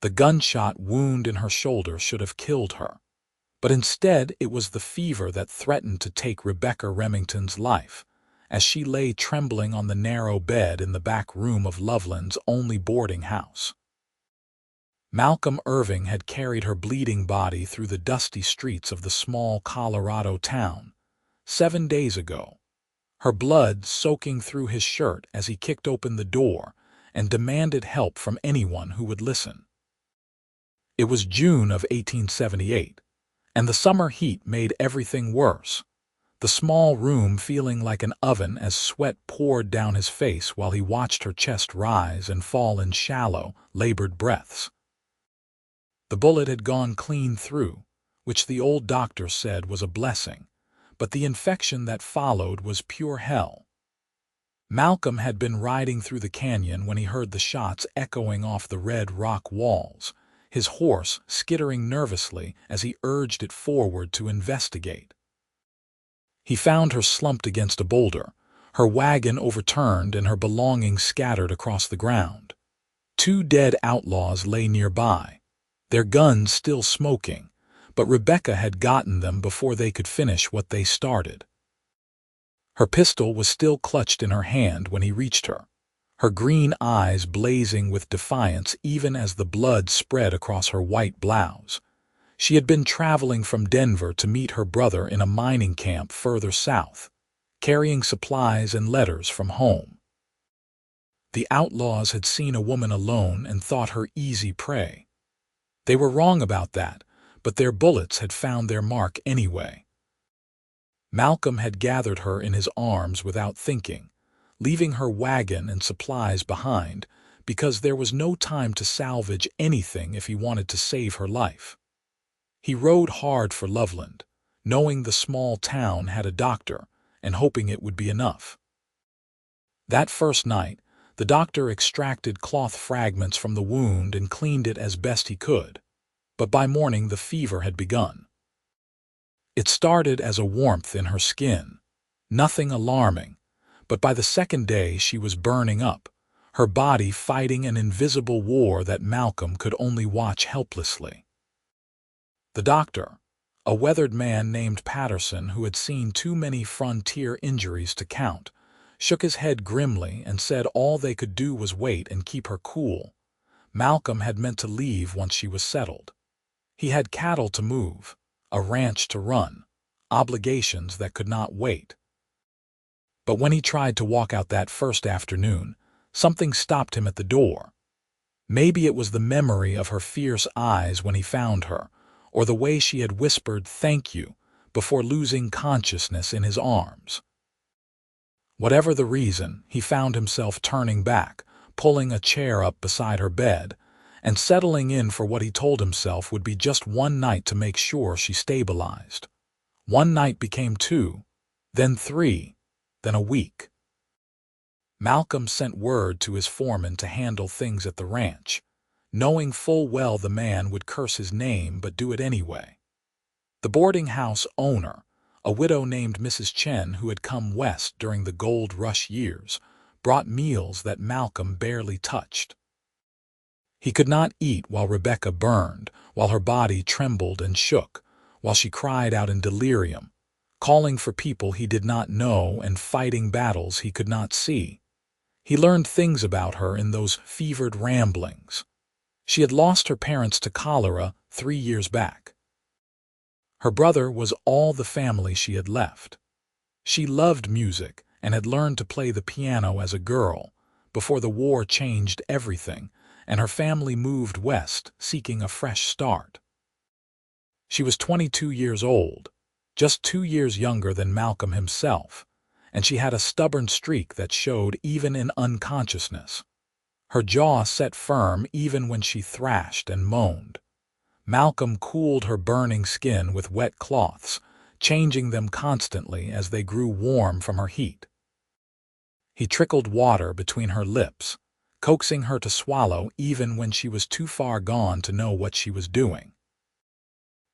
The gunshot wound in her shoulder should have killed her, but instead it was the fever that threatened to take Rebecca Remington's life, as she lay trembling on the narrow bed in the back room of Loveland's only boarding house. Malcolm Irving had carried her bleeding body through the dusty streets of the small Colorado town 7 days ago, her blood soaking through his shirt as he kicked open the door and demanded help from anyone who would listen. It was June of 1878, and the summer heat made everything worse, the small room feeling like an oven as sweat poured down his face while he watched her chest rise and fall in shallow, labored breaths. The bullet had gone clean through, which the old doctor said was a blessing, but the infection that followed was pure hell. Malcolm had been riding through the canyon when he heard the shots echoing off the red rock walls, his horse skittering nervously as he urged it forward to investigate. He found her slumped against a boulder, her wagon overturned and her belongings scattered across the ground. 2 dead outlaws lay nearby, their guns still smoking, but Rebecca had gotten them before they could finish what they started. Her pistol was still clutched in her hand when he reached her, her green eyes blazing with defiance even as the blood spread across her white blouse. She had been traveling from Denver to meet her brother in a mining camp further south, carrying supplies and letters from home. The outlaws had seen a woman alone and thought her easy prey. They were wrong about that, but their bullets had found their mark anyway. Malcolm had gathered her in his arms without thinking, leaving her wagon and supplies behind because there was no time to salvage anything if he wanted to save her life. He rode hard for Loveland, knowing the small town had a doctor and hoping it would be enough. That first night, the doctor extracted cloth fragments from the wound and cleaned it as best he could, but by morning the fever had begun. It started as a warmth in her skin, nothing alarming, but by the second day she was burning up, her body fighting an invisible war that Malcolm could only watch helplessly. The doctor, a weathered man named Patterson who had seen too many frontier injuries to count, shook his head grimly and said all they could do was wait and keep her cool. Malcolm had meant to leave once she was settled. He had cattle to move, a ranch to run, obligations that could not wait. But when he tried to walk out that first afternoon, something stopped him at the door. Maybe it was the memory of her fierce eyes when he found her, or the way she had whispered "thank you" before losing consciousness in his arms. Whatever the reason, he found himself turning back, pulling a chair up beside her bed, and settling in for what he told himself would be just one night to make sure she stabilized. One night became 2, then 3, then a week. Malcolm sent word to his foreman to handle things at the ranch, knowing full well the man would curse his name but do it anyway. The boarding house owner, a widow named Mrs. Chen who had come west during the gold rush years, brought meals that Malcolm barely touched. He could not eat while Rebecca burned, while her body trembled and shook, while she cried out in delirium, calling for people he did not know and fighting battles he could not see. He learned things about her in those fevered ramblings. She had lost her parents to cholera 3 years back. Her brother was all the family she had left. She loved music and had learned to play the piano as a girl, before the war changed everything, and her family moved west, seeking a fresh start. She was 22 years old, just 2 years younger than Malcolm himself, and she had a stubborn streak that showed even in unconsciousness. Her jaw set firm even when she thrashed and moaned. Malcolm cooled her burning skin with wet cloths, changing them constantly as they grew warm from her heat. He trickled water between her lips, coaxing her to swallow even when she was too far gone to know what she was doing.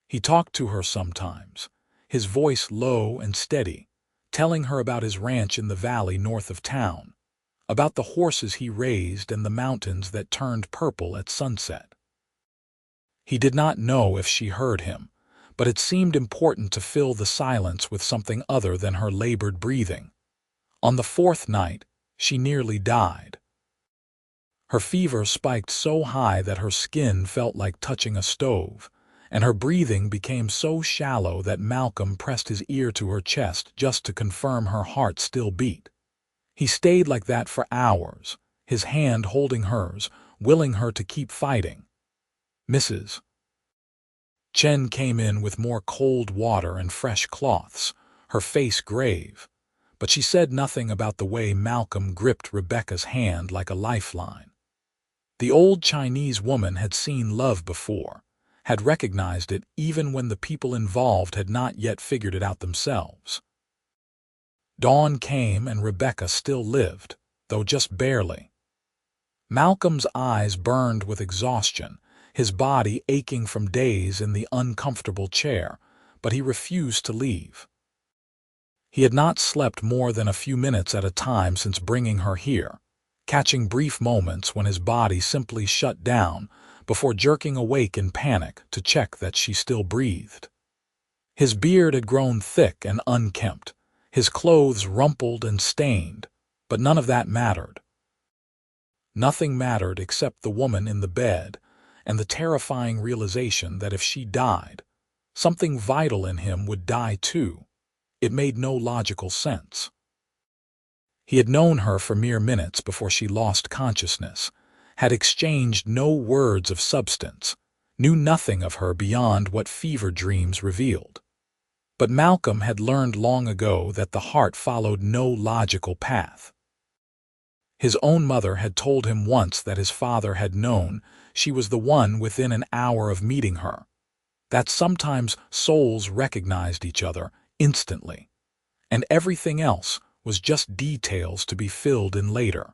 He talked to her sometimes, his voice low and steady, telling her about his ranch in the valley north of town, about the horses he raised and the mountains that turned purple at sunset. He did not know if she heard him, but it seemed important to fill the silence with something other than her labored breathing. On the fourth night, she nearly died. Her fever spiked so high that her skin felt like touching a stove, and her breathing became so shallow that Malcolm pressed his ear to her chest just to confirm her heart still beat. He stayed like that for hours, his hand holding hers, willing her to keep fighting. Mrs. Chen came in with more cold water and fresh cloths, her face grave, but she said nothing about the way Malcolm gripped Rebecca's hand like a lifeline. The old Chinese woman had seen love before, had recognized it even when the people involved had not yet figured it out themselves. Dawn came and Rebecca still lived, though just barely. Malcolm's eyes burned with exhaustion, his body aching from days in the uncomfortable chair, but he refused to leave. He had not slept more than a few minutes at a time since bringing her here, catching brief moments when his body simply shut down before jerking awake in panic to check that she still breathed. His beard had grown thick and unkempt, his clothes rumpled and stained, but none of that mattered. Nothing mattered except the woman in the bed and the terrifying realization that if she died, something vital in him would die too. It made no logical sense. He had known her for mere minutes before she lost consciousness, had exchanged no words of substance, knew nothing of her beyond what fever dreams revealed. But Malcolm had learned long ago that the heart followed no logical path. His own mother had told him once that his father had known she was the one within an hour of meeting her, that sometimes souls recognized each other instantly, and everything else was just details to be filled in later.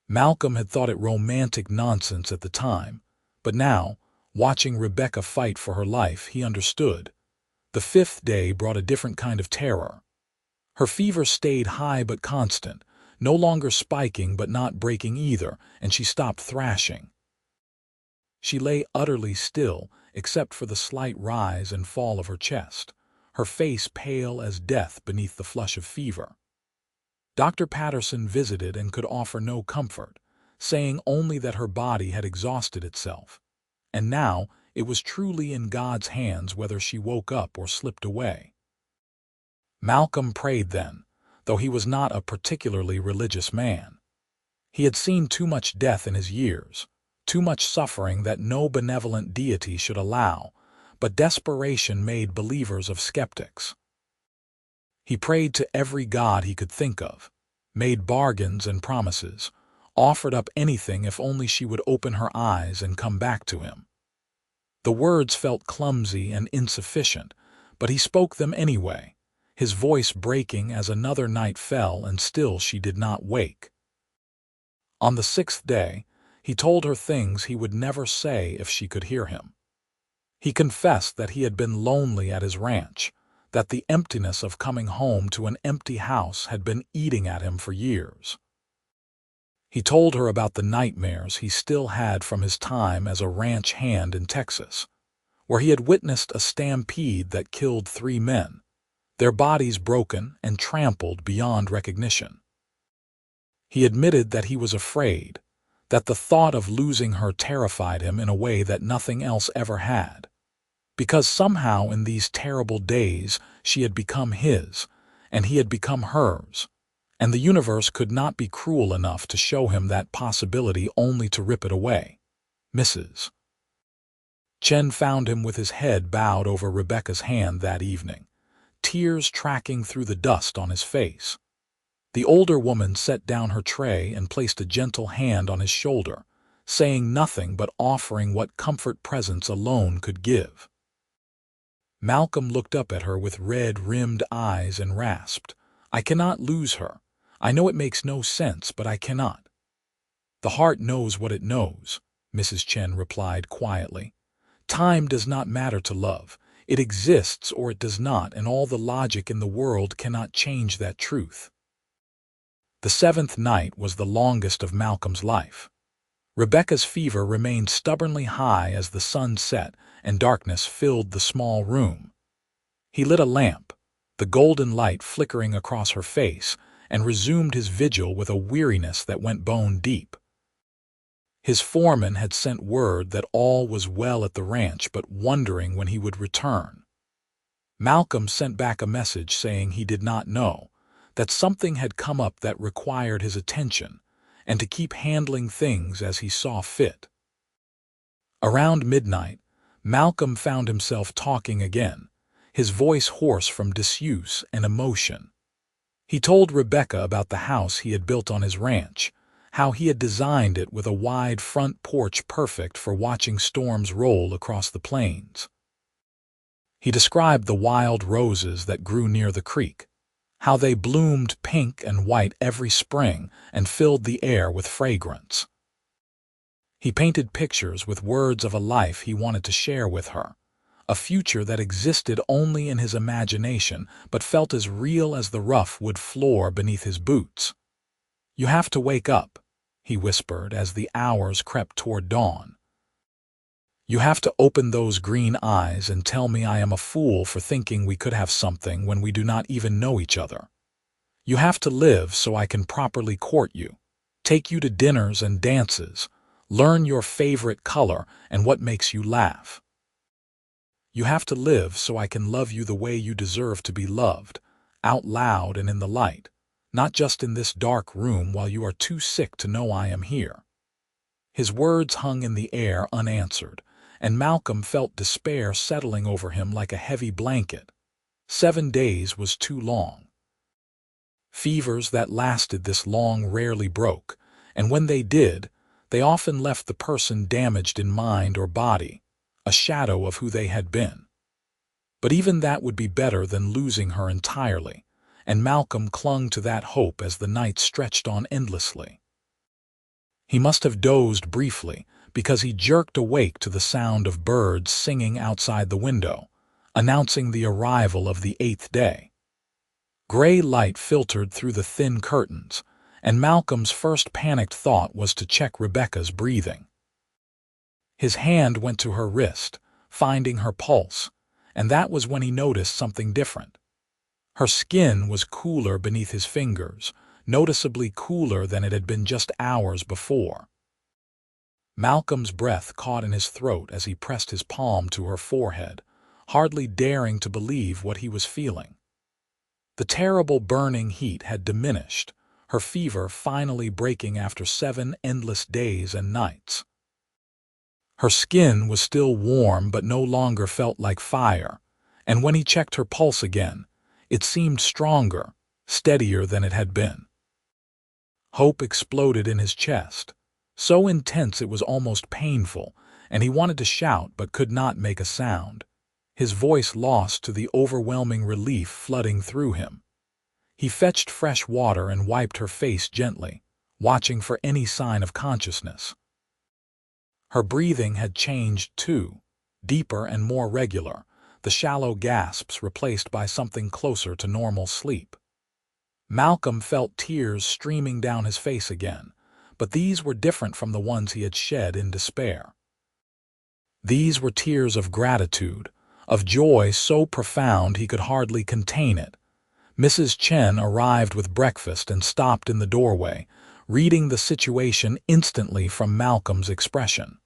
Malcolm had thought it romantic nonsense at the time, but now, watching Rebecca fight for her life, he understood. The fifth day brought a different kind of terror. Her fever stayed high but constant, no longer spiking but not breaking either, and she stopped thrashing. She lay utterly still, except for the slight rise and fall of her chest, her face pale as death beneath the flush of fever. Dr. Patterson visited and could offer no comfort, saying only that her body had exhausted itself, and now it was truly in God's hands whether she woke up or slipped away. Malcolm prayed then, though he was not a particularly religious man. He had seen too much death in his years, too much suffering that no benevolent deity should allow, but desperation made believers of skeptics. He prayed to every god he could think of, made bargains and promises, offered up anything if only she would open her eyes and come back to him. The words felt clumsy and insufficient, but he spoke them anyway, his voice breaking as another night fell and still she did not wake. On the sixth day, he told her things he would never say if she could hear him. He confessed that he had been lonely at his ranch, that the emptiness of coming home to an empty house had been eating at him for years. He told her about the nightmares he still had from his time as a ranch hand in Texas, where he had witnessed a stampede that killed 3 men, their bodies broken and trampled beyond recognition. He admitted that he was afraid, that the thought of losing her terrified him in a way that nothing else ever had, because somehow in these terrible days she had become his, and he had become hers, and the universe could not be cruel enough to show him that possibility only to rip it away. Mrs. Chen found him with his head bowed over Rebecca's hand that evening, tears tracking through the dust on his face. The older woman set down her tray and placed a gentle hand on his shoulder, saying nothing but offering what comfort presence alone could give. Malcolm looked up at her with red-rimmed eyes and rasped, "I cannot lose her. I know it makes no sense, but I cannot." "The heart knows what it knows," Mrs. Chen replied quietly. "Time does not matter to love. It exists or it does not, and all the logic in the world cannot change that truth." The 7th night was the longest of Malcolm's life. Rebecca's fever remained stubbornly high as the sun set and darkness filled the small room. He lit a lamp, the golden light flickering across her face, and resumed his vigil with a weariness that went bone deep. His foreman had sent word that all was well at the ranch, but wondering when he would return. Malcolm sent back a message saying he did not know, that something had come up that required his attention, and to keep handling things as he saw fit. Around midnight, Malcolm found himself talking again, his voice hoarse from disuse and emotion. He told Rebecca about the house he had built on his ranch, how he had designed it with a wide front porch perfect for watching storms roll across the plains. He described the wild roses that grew near the creek, how they bloomed pink and white every spring and filled the air with fragrance. He painted pictures with words of a life he wanted to share with her, a future that existed only in his imagination but felt as real as the rough wood floor beneath his boots. "You have to wake up," he whispered as the hours crept toward dawn. "You have to open those green eyes and tell me I am a fool for thinking we could have something when we do not even know each other. You have to live so I can properly court you, take you to dinners and dances, learn your favorite color and what makes you laugh. You have to live so I can love you the way you deserve to be loved, out loud and in the light, not just in this dark room while you are too sick to know I am here." His words hung in the air unanswered, and Malcolm felt despair settling over him like a heavy blanket. 7 days was too long. Fevers that lasted this long rarely broke, and when they did, they often left the person damaged in mind or body, a shadow of who they had been. But even that would be better than losing her entirely, and Malcolm clung to that hope as the night stretched on endlessly. He must have dozed briefly, because he jerked awake to the sound of birds singing outside the window, announcing the arrival of the 8th day. Gray light filtered through the thin curtains, and Malcolm's first panicked thought was to check Rebecca's breathing. His hand went to her wrist, finding her pulse, and that was when he noticed something different. Her skin was cooler beneath his fingers, noticeably cooler than it had been just hours before. Malcolm's breath caught in his throat as he pressed his palm to her forehead, hardly daring to believe what he was feeling. The terrible burning heat had diminished, her fever finally breaking after 7 endless days and nights. Her skin was still warm but no longer felt like fire, and when he checked her pulse again, it seemed stronger, steadier than it had been. Hope exploded in his chest, so intense it was almost painful, and he wanted to shout but could not make a sound, his voice lost to the overwhelming relief flooding through him. He fetched fresh water and wiped her face gently, watching for any sign of consciousness. Her breathing had changed too, deeper and more regular, the shallow gasps replaced by something closer to normal sleep. Malcolm felt tears streaming down his face again, but these were different from the ones he had shed in despair. These were tears of gratitude, of joy so profound he could hardly contain it. Mrs. Chen arrived with breakfast and stopped in the doorway, reading the situation instantly from Malcolm's expression.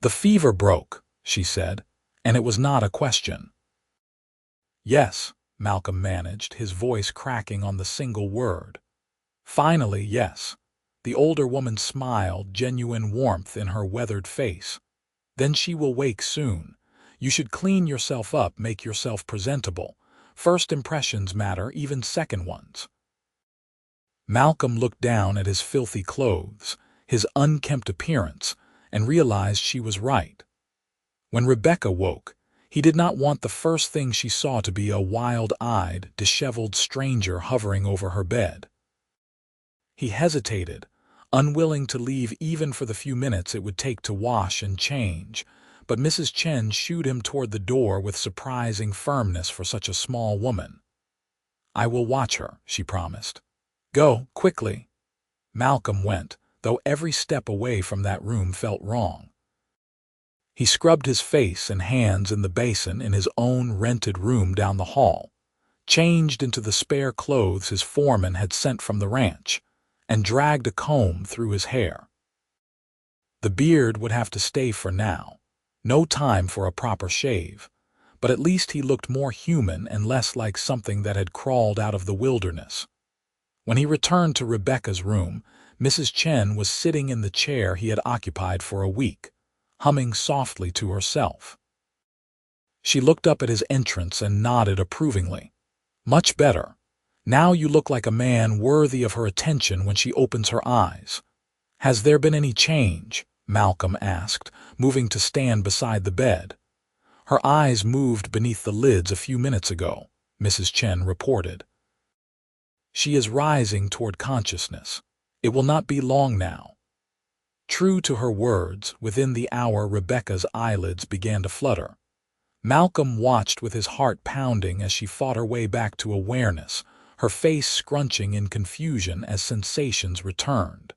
"The fever broke," she said, and it was not a question. "Yes," Malcolm managed, his voice cracking on the single word. "Finally, yes." The older woman smiled, genuine warmth in her weathered face. "Then she will wake soon. You should clean yourself up, make yourself presentable. First impressions matter, even second ones." Malcolm looked down at his filthy clothes, his unkempt appearance, and realized she was right. When Rebecca woke, he did not want the first thing she saw to be a wild-eyed, disheveled stranger hovering over her bed. He hesitated, unwilling to leave even for the few minutes it would take to wash and change, but Mrs. Chen shooed him toward the door with surprising firmness for such a small woman. "I will watch her," she promised. "Go, quickly." Malcolm went, though every step away from that room felt wrong. He scrubbed his face and hands in the basin in his own rented room down the hall, changed into the spare clothes his foreman had sent from the ranch, and dragged a comb through his hair. The beard would have to stay for now. No time for a proper shave, but at least he looked more human and less like something that had crawled out of the wilderness. When he returned to Rebecca's room, Mrs. Chen was sitting in the chair he had occupied for a week, humming softly to herself. She looked up at his entrance and nodded approvingly. "Much better. Now you look like a man worthy of her attention when she opens her eyes." "Has there been any change?" Malcolm asked, moving to stand beside the bed. "Her eyes moved beneath the lids a few minutes ago," Mrs. Chen reported. "She is rising toward consciousness. It will not be long now." True to her words, within the hour Rebecca's eyelids began to flutter. Malcolm watched with his heart pounding as she fought her way back to awareness, her face scrunching in confusion as sensations returned.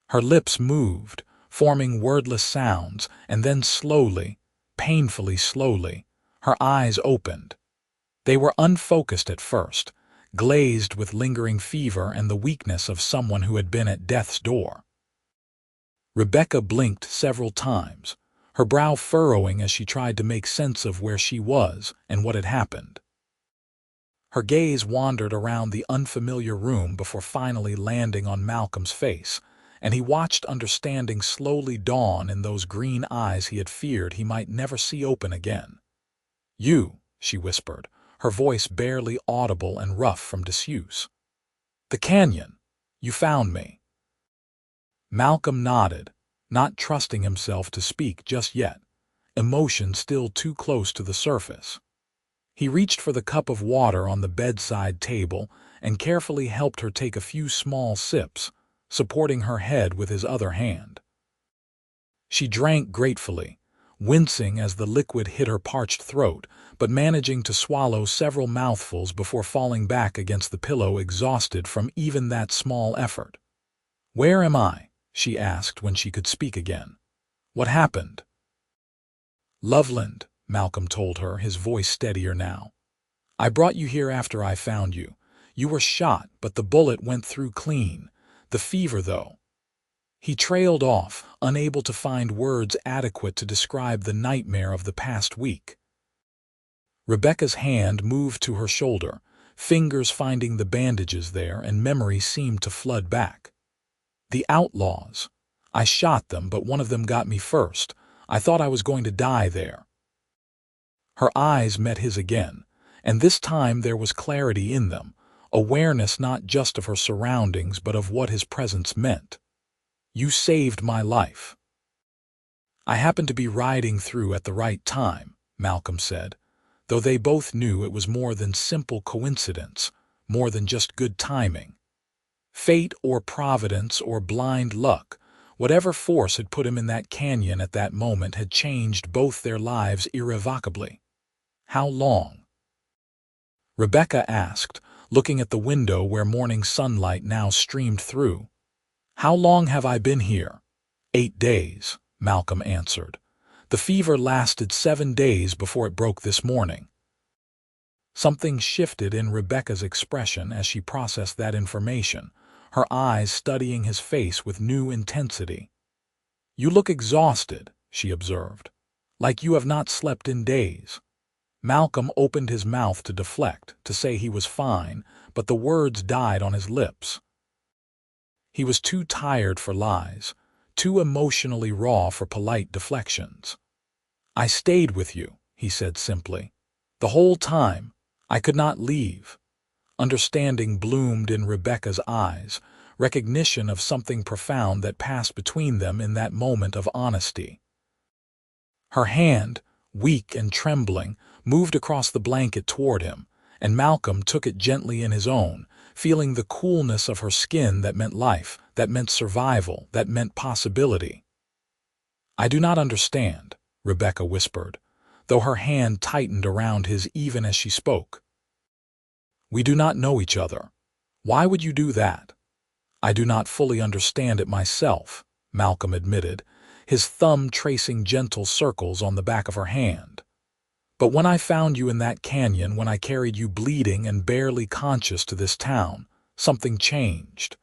Her lips moved, forming wordless sounds, and then slowly, painfully slowly, her eyes opened. They were unfocused at first, glazed with lingering fever and the weakness of someone who had been at death's door. Rebecca blinked several times, her brow furrowing as she tried to make sense of where she was and what had happened. Her gaze wandered around the unfamiliar room before finally landing on Malcolm's face, and he watched understanding slowly dawn in those green eyes he had feared he might never see open again. "You," she whispered, her voice barely audible and rough from disuse. "The canyon. You found me." Malcolm nodded, not trusting himself to speak just yet, emotion still too close to the surface. He reached for the cup of water on the bedside table and carefully helped her take a few small sips, supporting her head with his other hand. She drank gratefully, wincing as the liquid hit her parched throat, but managing to swallow several mouthfuls before falling back against the pillow exhausted from even that small effort. "Where am I?" she asked when she could speak again. "What happened?" "Loveland," Malcolm told her, his voice steadier now. "I brought you here after I found you. You were shot, but the bullet went through clean. The fever, though." He trailed off, unable to find words adequate to describe the nightmare of the past week. Rebecca's hand moved to her shoulder, fingers finding the bandages there, and memory seemed to flood back. "The outlaws. I shot them, but one of them got me first. I thought I was going to die there." Her eyes met his again, and this time there was clarity in them, awareness not just of her surroundings but of what his presence meant. "You saved my life." "I happened to be riding through at the right time," Malcolm said, though they both knew it was more than simple coincidence, more than just good timing. Fate or providence or blind luck, whatever force had put him in that canyon at that moment had changed both their lives irrevocably. "How long?" Rebecca asked, looking at the window where morning sunlight now streamed through. "How long have I been here?" 8 days, Malcolm answered. "The fever lasted 7 days before it broke this morning." Something shifted in Rebecca's expression as she processed that information, her eyes studying his face with new intensity. "You look exhausted," she observed, "like you have not slept in days." Malcolm opened his mouth to deflect, to say he was fine, but the words died on his lips. He was too tired for lies, too emotionally raw for polite deflections. "I stayed with you," he said simply. "The whole time. I could not leave." Understanding bloomed in Rebecca's eyes, recognition of something profound that passed between them in that moment of honesty. Her hand, weak and trembling, moved across the blanket toward him, and Malcolm took it gently in his own, feeling the coolness of her skin that meant life, that meant survival, that meant possibility. "I do not understand," Rebecca whispered, though her hand tightened around his even as she spoke. "We do not know each other. Why would you do that?" I do not fully understand it myself, Malcolm admitted, his thumb tracing gentle circles on the back of her hand. But when I found you in that canyon, when I carried you bleeding and barely conscious to this town, something changed.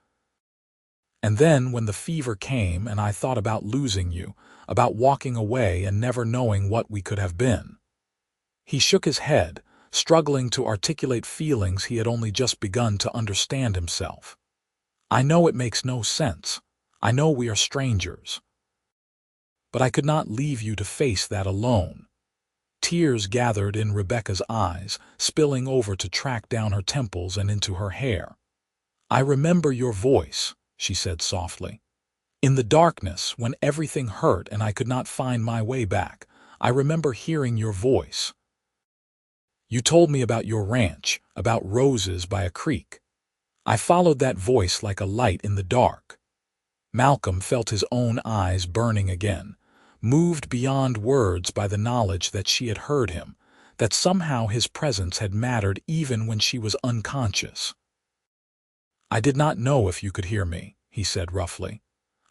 And then when the fever came and I thought about losing you, about walking away and never knowing what we could have been. He shook his head, struggling to articulate feelings he had only just begun to understand himself. I know it makes no sense. I know we are strangers. But I could not leave you to face that alone. Tears gathered in Rebecca's eyes, spilling over to track down her temples and into her hair. I remember your voice, she said softly. In the darkness, when everything hurt and I could not find my way back, I remember hearing your voice. You told me about your ranch, about roses by a creek. I followed that voice like a light in the dark. Malcolm felt his own eyes burning again, moved beyond words by the knowledge that she had heard him, that somehow his presence had mattered even when she was unconscious. I did not know if you could hear me, he said roughly.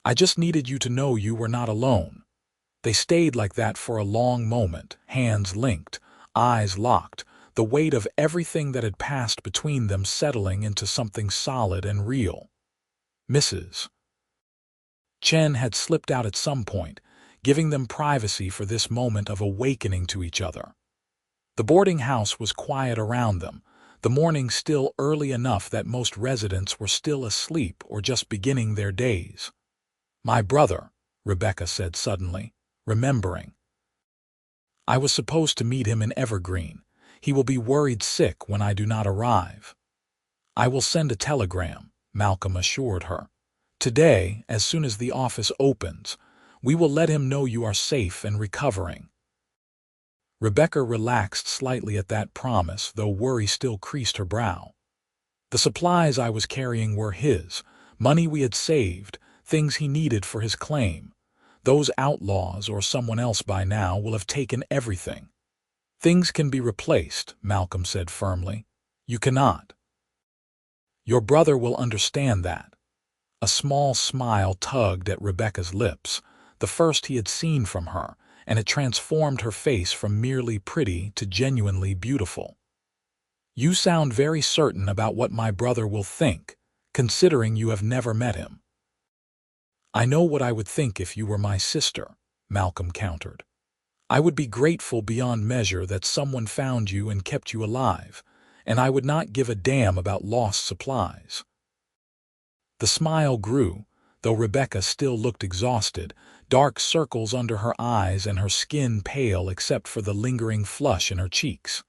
I just needed you to know you were not alone. They stayed like that for a long moment, hands linked, eyes locked, the weight of everything that had passed between them settling into something solid and real. Mrs. Chen had slipped out at some point, giving them privacy for this moment of awakening to each other. The boarding house was quiet around them, the morning still early enough that most residents were still asleep or just beginning their days. My brother, Rebecca said suddenly, remembering. I was supposed to meet him in Evergreen. He will be worried sick when I do not arrive. I will send a telegram, Malcolm assured her. Today, as soon as the office opens, we will let him know you are safe and recovering. Rebecca relaxed slightly at that promise, though worry still creased her brow. The supplies I was carrying were his, money we had saved, things he needed for his claim. Those outlaws or someone else by now will have taken everything. Things can be replaced, Malcolm said firmly. You cannot. Your brother will understand that. A small smile tugged at Rebecca's lips, the first he had seen from her, and it transformed her face from merely pretty to genuinely beautiful. You sound very certain about what my brother will think, considering you have never met him. I know what I would think if you were my sister, Malcolm countered. I would be grateful beyond measure that someone found you and kept you alive, and I would not give a damn about lost supplies. The smile grew, though Rebecca still looked exhausted, dark circles under her eyes and her skin pale except for the lingering flush in her cheeks.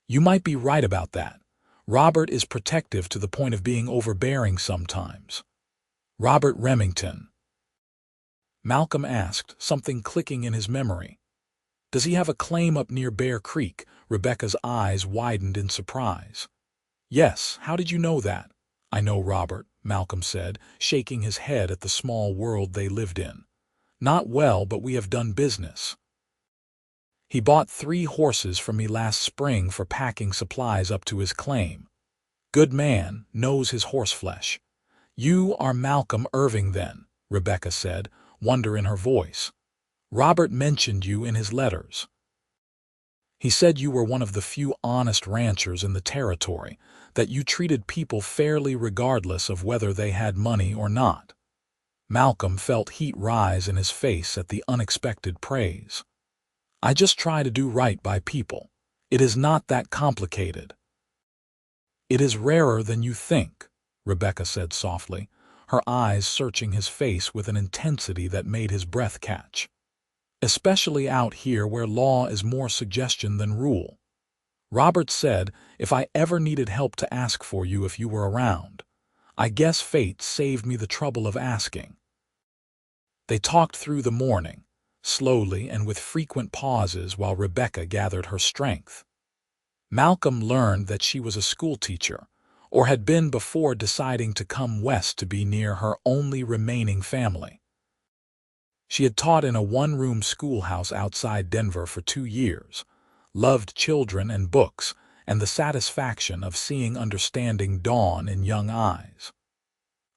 You might be right about that. Robert is protective to the point of being overbearing sometimes. Robert Remington. Malcolm asked, something clicking in his memory. Does he have a claim up near Bear Creek? Rebecca's eyes widened in surprise. Yes, how did you know that? I know Robert, Malcolm said, shaking his head at the small world they lived in. Not well, but we have done business. He bought 3 horses from me last spring for packing supplies up to his claim. Good man, knows his horseflesh. You are Malcolm Irving then, Rebecca said, wonder in her voice. Robert mentioned you in his letters. He said you were one of the few honest ranchers in the territory, that you treated people fairly regardless of whether they had money or not. Malcolm felt heat rise in his face at the unexpected praise. I just try to do right by people. It is not that complicated. It is rarer than you think, Rebecca said softly, her eyes searching his face with an intensity that made his breath catch. Especially out here where law is more suggestion than rule. Robert said if I ever needed help to ask for you if you were around. I guess fate saved me the trouble of asking. They talked through the morning, slowly and with frequent pauses while Rebecca gathered her strength. Malcolm learned that she was a schoolteacher, or had been before deciding to come west to be near her only remaining family. She had taught in a one-room schoolhouse outside Denver for 2 years, loved children and books, and the satisfaction of seeing understanding dawn in young eyes.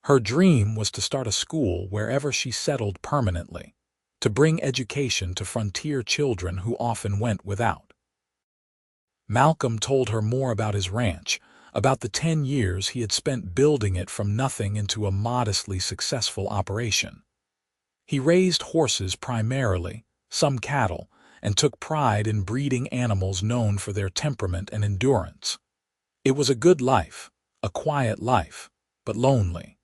Her dream was to start a school wherever she settled permanently, to bring education to frontier children who often went without. Malcolm told her more about his ranch, about the 10 years he had spent building it from nothing into a modestly successful operation. He raised horses primarily, some cattle, and took pride in breeding animals known for their temperament and endurance. It was a good life, a quiet life, but lonely.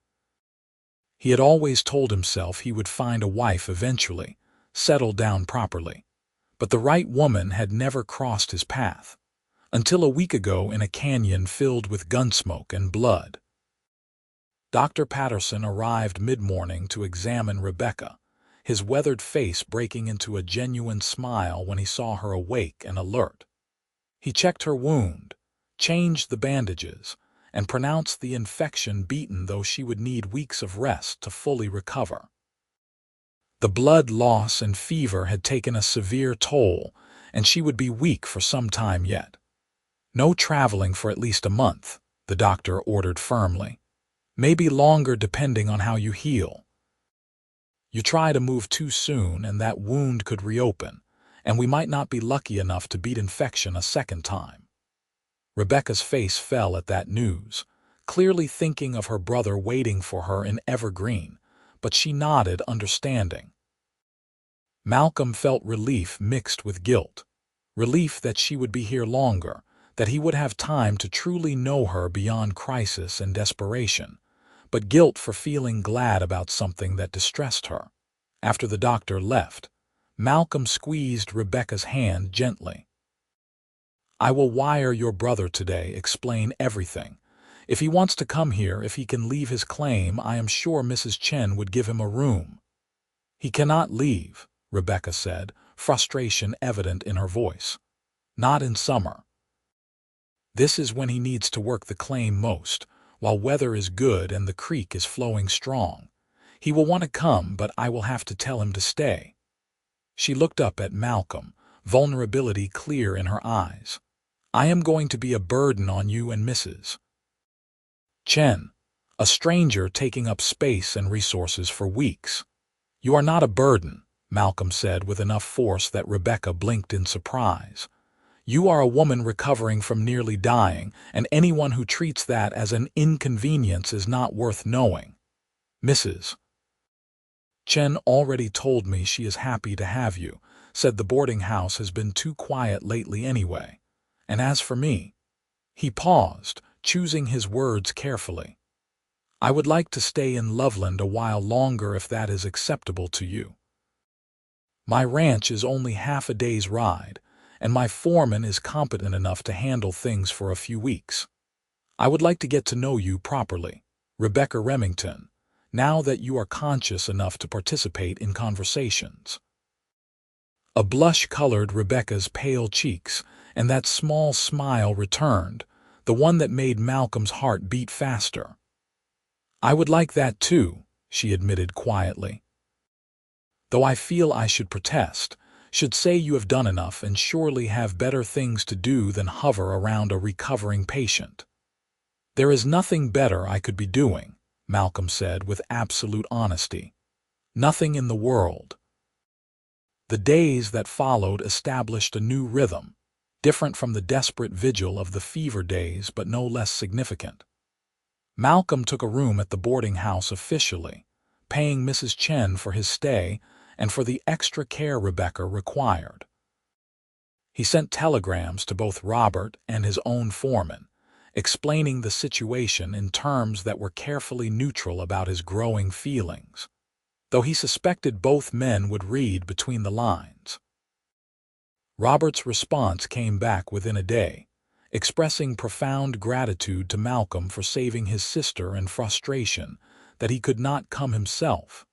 He had always told himself he would find a wife eventually, settle down properly. But the right woman had never crossed his path, until a week ago in a canyon filled with gunsmoke and blood. Dr. Patterson arrived mid-morning to examine Rebecca, his weathered face breaking into a genuine smile when he saw her awake and alert. He checked her wound, changed the bandages, and pronounced the infection beaten, though she would need weeks of rest to fully recover. The blood loss and fever had taken a severe toll, and she would be weak for some time yet. No traveling for at least a month, the doctor ordered firmly. Maybe longer depending on how you heal. You try to move too soon and that wound could reopen, and we might not be lucky enough to beat infection a second time. Rebecca's face fell at that news, clearly thinking of her brother waiting for her in Evergreen, but she nodded, understanding. Malcolm felt relief mixed with guilt. Relief that she would be here longer, that he would have time to truly know her beyond crisis and desperation, but guilt for feeling glad about something that distressed her. After the doctor left, Malcolm squeezed Rebecca's hand gently. "I will wire your brother today, explain everything. If he wants to come here, if he can leave his claim, I am sure Mrs. Chen would give him a room." "He cannot leave," Rebecca said, frustration evident in her voice. "Not in summer. This is when he needs to work the claim most, while weather is good and the creek is flowing strong. He will want to come, but I will have to tell him to stay." She looked up at Malcolm, vulnerability clear in her eyes. "I am going to be a burden on you and Mrs. Chen, a stranger taking up space and resources for weeks." "You are not a burden," Malcolm said with enough force that Rebecca blinked in surprise. "You are a woman recovering from nearly dying, and anyone who treats that as an inconvenience is not worth knowing. Mrs. Chen already told me she is happy to have you, said the boarding house has been too quiet lately anyway. And as for me," he paused, choosing his words carefully, "I would like to stay in Loveland a while longer if that is acceptable to you. My ranch is only half a day's ride, and my foreman is competent enough to handle things for a few weeks. I would like to get to know you properly, Rebecca Remington, now that you are conscious enough to participate in conversations." A blush colored Rebecca's pale cheeks, and that small smile returned, the one that made Malcolm's heart beat faster. "I would like that too," she admitted quietly. "Though I feel I should protest, should say you have done enough and surely have better things to do than hover around a recovering patient." "There is nothing better I could be doing," Malcolm said with absolute honesty. "Nothing in the world." The days that followed established a new rhythm, different from the desperate vigil of the fever days but no less significant. Malcolm took a room at the boarding house officially, paying Mrs. Chen for his stay and for the extra care Rebecca required. He sent telegrams to both Robert and his own foreman, explaining the situation in terms that were carefully neutral about his growing feelings, though he suspected both men would read between the lines. Robert's response came back within a day, expressing profound gratitude to Malcolm for saving his sister and frustration that he could not come himself.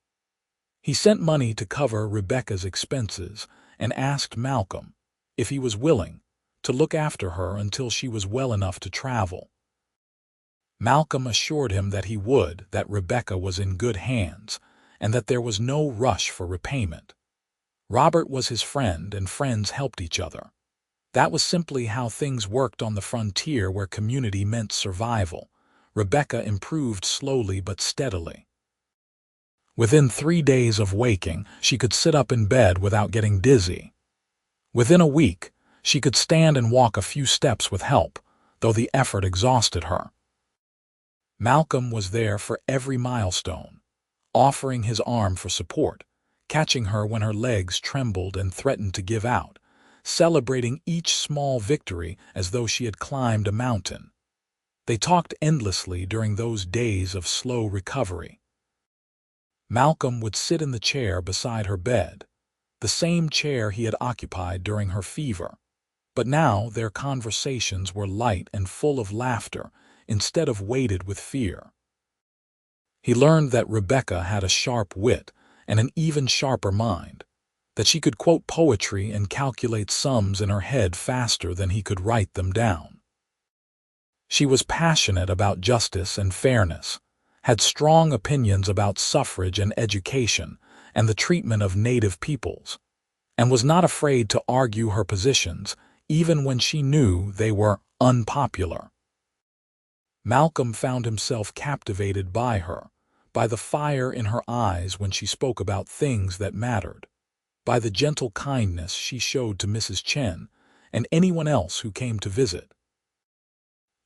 He sent money to cover Rebecca's expenses and asked Malcolm, if he was willing, to look after her until she was well enough to travel. Malcolm assured him that he would, that Rebecca was in good hands, and that there was no rush for repayment. Robert was his friend, and friends helped each other. That was simply how things worked on the frontier where community meant survival, Rebecca improved slowly but steadily. Within 3 days of waking, she could sit up in bed without getting dizzy. Within a week, she could stand and walk a few steps with help, though the effort exhausted her. Malcolm was there for every milestone, offering his arm for support, catching her when her legs trembled and threatened to give out, celebrating each small victory as though she had climbed a mountain. They talked endlessly during those days of slow recovery. Malcolm would sit in the chair beside her bed, the same chair he had occupied during her fever, but now their conversations were light and full of laughter instead of weighted with fear. He learned that Rebecca had a sharp wit and an even sharper mind, that she could quote poetry and calculate sums in her head faster than he could write them down. She was passionate about justice and fairness, had strong opinions about suffrage and education and the treatment of native peoples, and was not afraid to argue her positions even when she knew they were unpopular. Malcolm found himself captivated by her, by the fire in her eyes when she spoke about things that mattered, by the gentle kindness she showed to Mrs. Chen and anyone else who came to visit.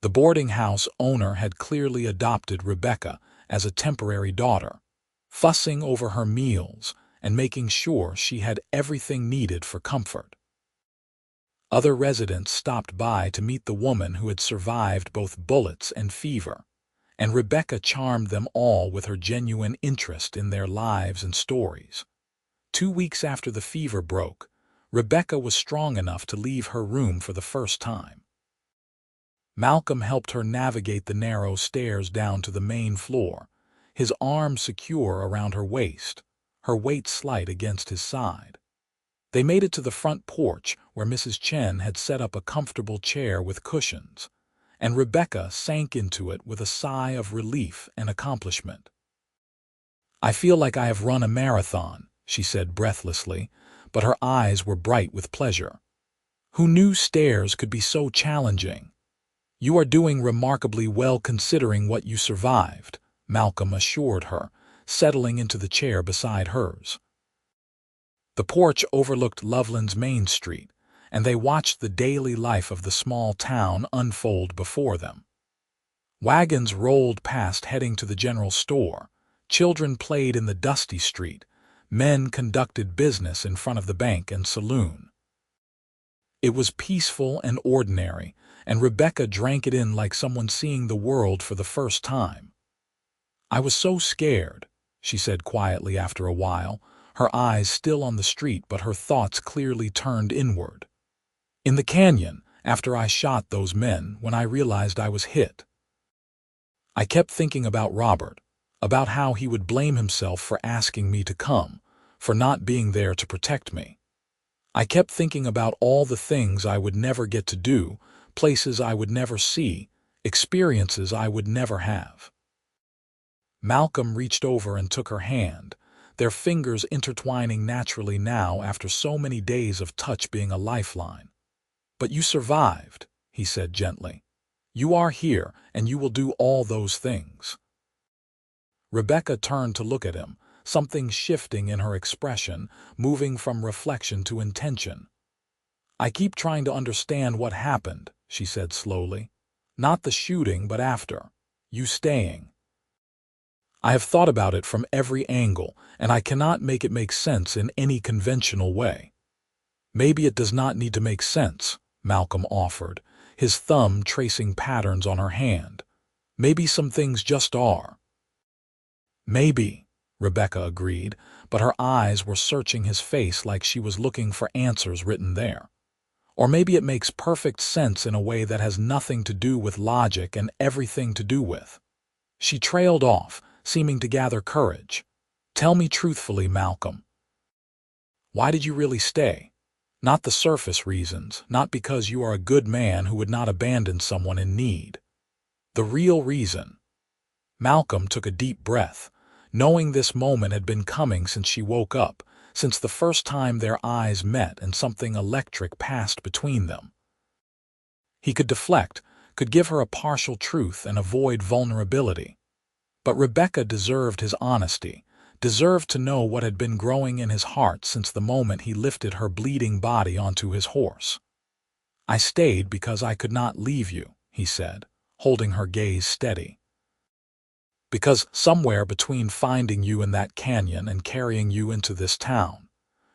The boarding house owner had clearly adopted Rebecca as a temporary daughter, fussing over her meals and making sure she had everything needed for comfort. Other residents stopped by to meet the woman who had survived both bullets and fever, and Rebecca charmed them all with her genuine interest in their lives and stories. 2 weeks after the fever broke, Rebecca was strong enough to leave her room for the first time. Malcolm helped her navigate the narrow stairs down to the main floor, his arm secure around her waist, her weight slight against his side. They made it to the front porch where Mrs. Chen had set up a comfortable chair with cushions, and Rebecca sank into it with a sigh of relief and accomplishment. "I feel like I have run a marathon," she said breathlessly, but her eyes were bright with pleasure. "Who knew stairs could be so challenging?" "You are doing remarkably well considering what you survived," Malcolm assured her, settling into the chair beside hers. The porch overlooked Loveland's main street, and they watched the daily life of the small town unfold before them. Wagons rolled past heading to the general store, children played in the dusty street, men conducted business in front of the bank and saloon. It was peaceful and ordinary, and Rebecca drank it in like someone seeing the world for the first time. "I was so scared," she said quietly after a while, her eyes still on the street but her thoughts clearly turned inward. "In the canyon, after I shot those men, when I realized I was hit. I kept thinking about Robert, about how he would blame himself for asking me to come, for not being there to protect me. I kept thinking about all the things I would never get to do, places I would never see, experiences I would never have." Malcolm reached over and took her hand, their fingers intertwining naturally now after so many days of touch being a lifeline. "But you survived," he said gently. "You are here, and you will do all those things." Rebecca turned to look at him, something shifting in her expression, moving from reflection to intention. "I keep trying to understand what happened," she said slowly. "Not the shooting, but after. You staying. I have thought about it from every angle, and I cannot make it make sense in any conventional way." "Maybe it does not need to make sense," Malcolm offered, his thumb tracing patterns on her hand. "Maybe some things just are." "Maybe," Rebecca agreed, but her eyes were searching his face like she was looking for answers written there. "Or maybe it makes perfect sense in a way that has nothing to do with logic and everything to do with." She trailed off, seeming to gather courage. "Tell me truthfully, Malcolm. Why did you really stay? Not the surface reasons, not because you are a good man who would not abandon someone in need. The real reason." Malcolm took a deep breath, knowing this moment had been coming since she woke up, since the first time their eyes met and something electric passed between them. He could deflect, could give her a partial truth and avoid vulnerability. But Rebecca deserved his honesty, deserved to know what had been growing in his heart since the moment he lifted her bleeding body onto his horse. "I stayed because I could not leave you," he said, holding her gaze steady. "Because somewhere between finding you in that canyon and carrying you into this town,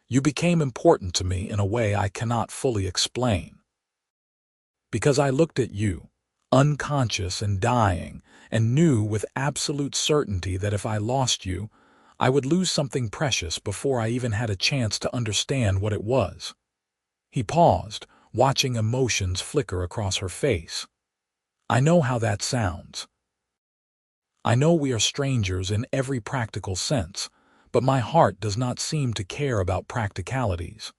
you became important to me in a way I cannot fully explain. Because I looked at you, unconscious and dying, and knew with absolute certainty that if I lost you, I would lose something precious before I even had a chance to understand what it was." He paused, watching emotions flicker across her face. "I know how that sounds. I know we are strangers in every practical sense, but my heart does not seem to care about practicalities."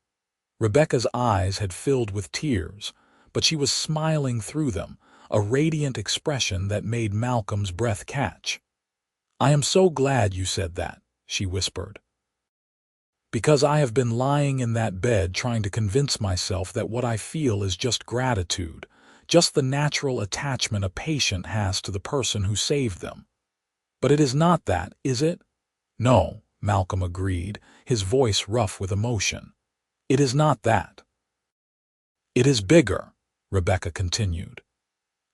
Rebecca's eyes had filled with tears, but she was smiling through them, a radiant expression that made Malcolm's breath catch. "I am so glad you said that," she whispered. "Because I have been lying in that bed trying to convince myself that what I feel is just gratitude, just the natural attachment a patient has to the person who saved them. But it is not that, is it?" "No," Malcolm agreed, his voice rough with emotion. "It is not that. It is bigger," Rebecca continued.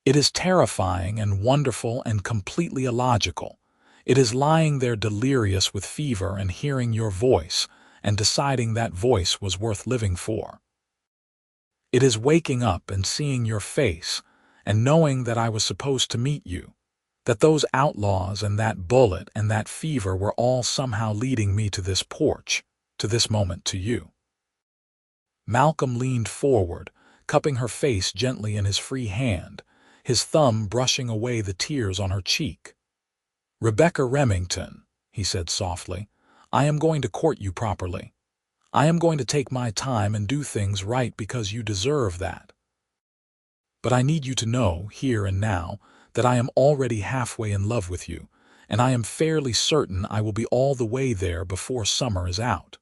"It is terrifying and wonderful and completely illogical. It is lying there delirious with fever and hearing your voice, and deciding that voice was worth living for. It is waking up and seeing your face, and knowing that I was supposed to meet you, that those outlaws and that bullet and that fever were all somehow leading me to this porch, to this moment to you." Malcolm leaned forward, cupping her face gently in his free hand, his thumb brushing away the tears on her cheek. "Rebecca Remington," he said softly, "I am going to court you properly. I am going to take my time and do things right because you deserve that. But I need you to know, here and now, that I am already halfway in love with you, and I am fairly certain I will be all the way there before summer is out."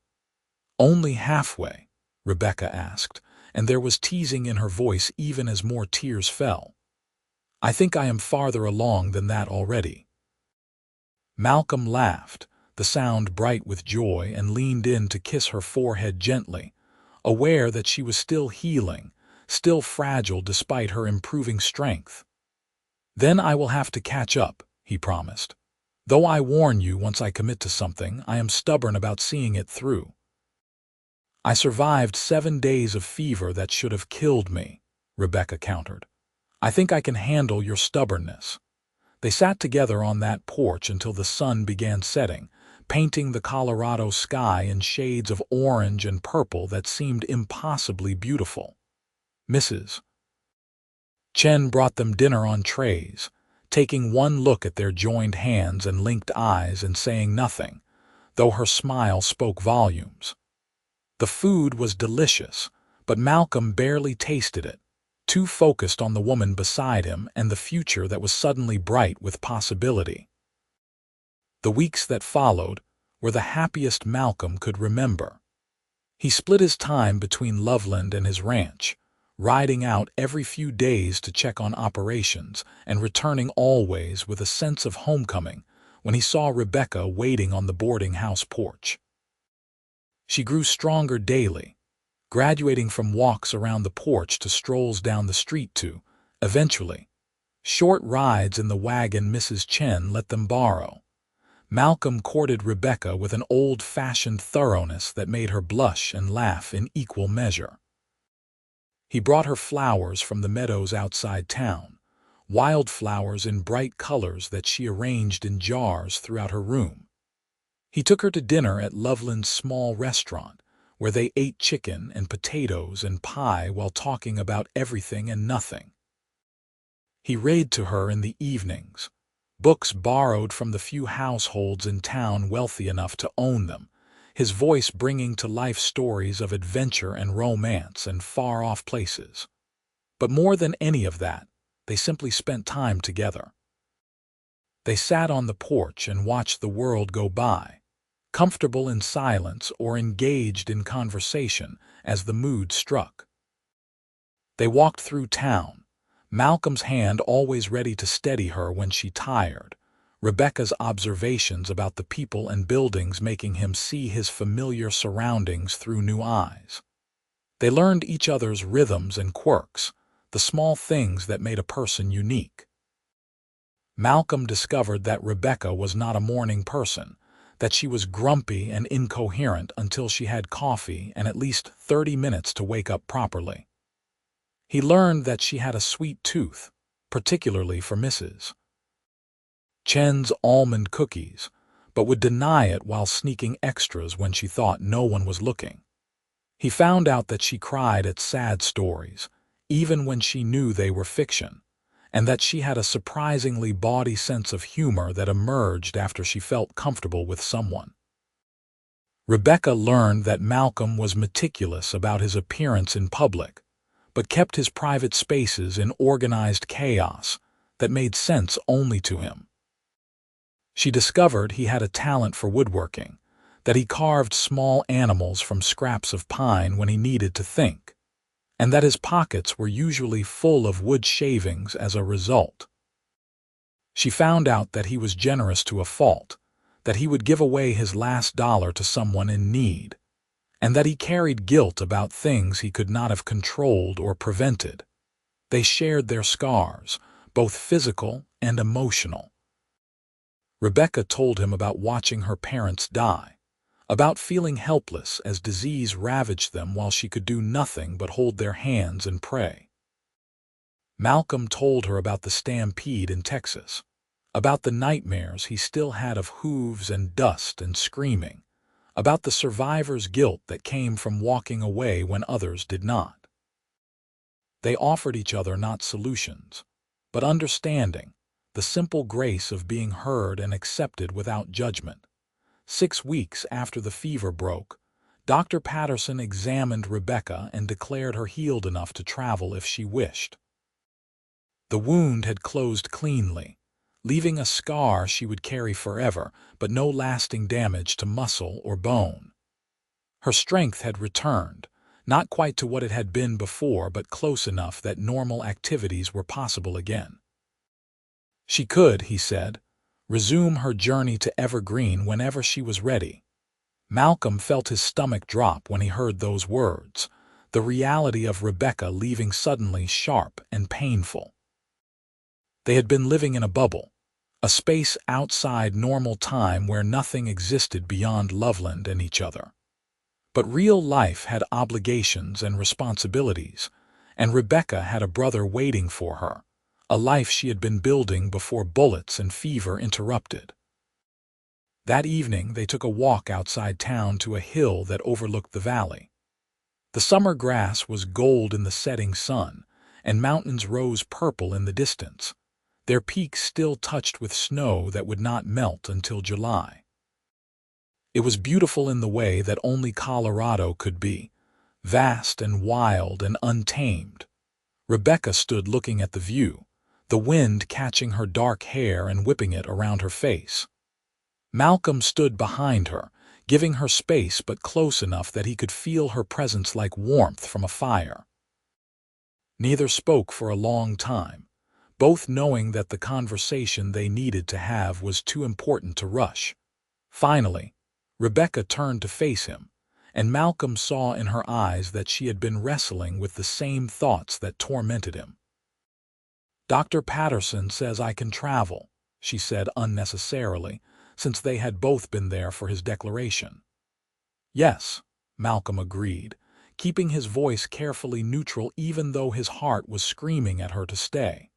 "Only halfway?" Rebecca asked, and there was teasing in her voice even as more tears fell. "I think I am farther along than that already." Malcolm laughed, the sound bright with joy, and leaned in to kiss her forehead gently, aware that she was still healing, still fragile despite her improving strength. "Then I will have to catch up," he promised. "Though I warn you, once I commit to something, I am stubborn about seeing it through." "I survived 7 days of fever that should have killed me," Rebecca countered. "I think I can handle your stubbornness." They sat together on that porch until the sun began setting, painting the Colorado sky in shades of orange and purple that seemed impossibly beautiful. Mrs. Chen brought them dinner on trays, taking one look at their joined hands and linked eyes and saying nothing, though her smile spoke volumes. The food was delicious, but Malcolm barely tasted it, too focused on the woman beside him and the future that was suddenly bright with possibility. The weeks that followed were the happiest Malcolm could remember. He split his time between Loveland and his ranch, riding out every few days to check on operations and returning always with a sense of homecoming when he saw Rebecca waiting on the boarding house porch. She grew stronger daily, graduating from walks around the porch to strolls down the street to, eventually, short rides in the wagon Mrs. Chen let them borrow. Malcolm courted Rebecca with an old-fashioned thoroughness that made her blush and laugh in equal measure. He brought her flowers from the meadows outside town, wildflowers in bright colors that she arranged in jars throughout her room. He took her to dinner at Loveland's small restaurant, where they ate chicken and potatoes and pie while talking about everything and nothing. He read to her in the evenings, books borrowed from the few households in town wealthy enough to own them, his voice bringing to life stories of adventure and romance and far-off places. But more than any of that, they simply spent time together. They sat on the porch and watched the world go by, comfortable in silence or engaged in conversation as the mood struck. They walked through town, Malcolm's hand always ready to steady her when she tired, Rebecca's observations about the people and buildings making him see his familiar surroundings through new eyes. They learned each other's rhythms and quirks, the small things that made a person unique. Malcolm discovered that Rebecca was not a morning person, that she was grumpy and incoherent until she had coffee and at least 30 minutes to wake up properly. He learned that she had a sweet tooth, particularly for Mrs. Chen's almond cookies, but would deny it while sneaking extras when she thought no one was looking. He found out that she cried at sad stories, even when she knew they were fiction, and that she had a surprisingly bawdy sense of humor that emerged after she felt comfortable with someone. Rebecca learned that Malcolm was meticulous about his appearance in public, but kept his private spaces in organized chaos that made sense only to him. She discovered he had a talent for woodworking, that he carved small animals from scraps of pine when he needed to think, and that his pockets were usually full of wood shavings as a result. She found out that he was generous to a fault, that he would give away his last dollar to someone in need, and that he carried guilt about things he could not have controlled or prevented. They shared their scars, both physical and emotional. Rebecca told him about watching her parents die, about feeling helpless as disease ravaged them while she could do nothing but hold their hands and pray. Malcolm told her about the stampede in Texas, about the nightmares he still had of hooves and dust and screaming, about the survivor's guilt that came from walking away when others did not. They offered each other not solutions, but understanding, the simple grace of being heard and accepted without judgment. 6 weeks after the fever broke, Dr. Patterson examined Rebecca and declared her healed enough to travel if she wished. The wound had closed cleanly, leaving a scar she would carry forever, but no lasting damage to muscle or bone. Her strength had returned, not quite to what it had been before, but close enough that normal activities were possible again. She could, he said, resume her journey to Evergreen whenever she was ready. Malcolm felt his stomach drop when he heard those words, the reality of Rebecca leaving suddenly sharp and painful. They had been living in a bubble, a space outside normal time where nothing existed beyond Loveland and each other. But real life had obligations and responsibilities, and Rebecca had a brother waiting for her, a life she had been building before bullets and fever interrupted. That evening they took a walk outside town to a hill that overlooked the valley. The summer grass was gold in the setting sun, and mountains rose purple in the distance, their peaks still touched with snow that would not melt until July. It was beautiful in the way that only Colorado could be, vast and wild and untamed. Rebecca stood looking at the view, the wind catching her dark hair and whipping it around her face. Malcolm stood behind her, giving her space but close enough that he could feel her presence like warmth from a fire. Neither spoke for a long time, both knowing that the conversation they needed to have was too important to rush. Finally, Rebecca turned to face him, and Malcolm saw in her eyes that she had been wrestling with the same thoughts that tormented him. "Dr. Patterson says I can travel," she said unnecessarily, since they had both been there for his declaration. "Yes," Malcolm agreed, keeping his voice carefully neutral even though his heart was screaming at her to stay.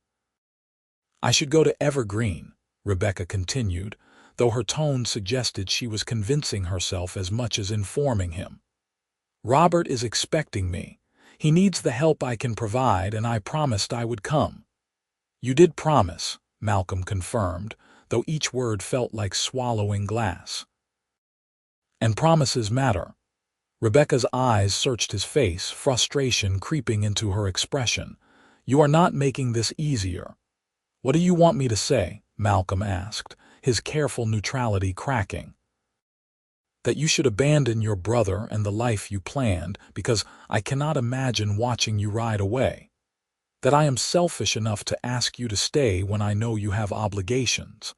"I should go to Evergreen," Rebecca continued, though her tone suggested she was convincing herself as much as informing him. "Robert is expecting me. He needs the help I can provide, and I promised I would come." "You did promise," Malcolm confirmed, though each word felt like swallowing glass. "And promises matter." Rebecca's eyes searched his face, frustration creeping into her expression. "You are not making this easier." "What do you want me to say?" Malcolm asked, his careful neutrality cracking. "That you should abandon your brother and the life you planned, because I cannot imagine watching you ride away." That I am selfish enough to ask you to stay when I know you have obligations.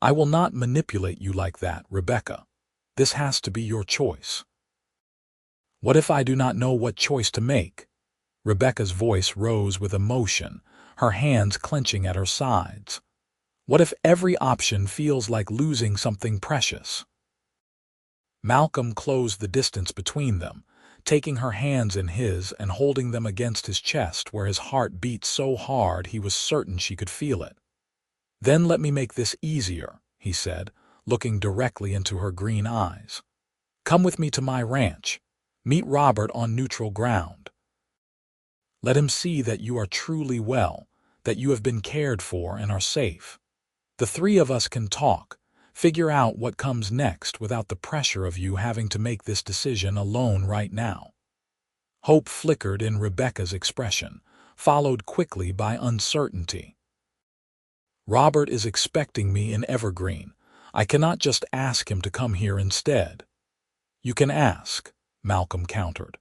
I will not manipulate you like that, Rebecca. This has to be your choice. What if I do not know what choice to make? Rebecca's voice rose with emotion, her hands clenching at her sides. What if every option feels like losing something precious? Malcolm closed the distance between them, taking her hands in his and holding them against his chest where his heart beat so hard he was certain she could feel it. Then let me make this easier, he said, looking directly into her green eyes. Come with me to my ranch. Meet Robert on neutral ground. Let him see that you are truly well, that you have been cared for and are safe. The three of us can talk, figure out what comes next without the pressure of you having to make this decision alone right now. Hope flickered in Rebecca's expression, followed quickly by uncertainty. Robert is expecting me in Evergreen. I cannot just ask him to come here instead. You can ask, Malcolm countered.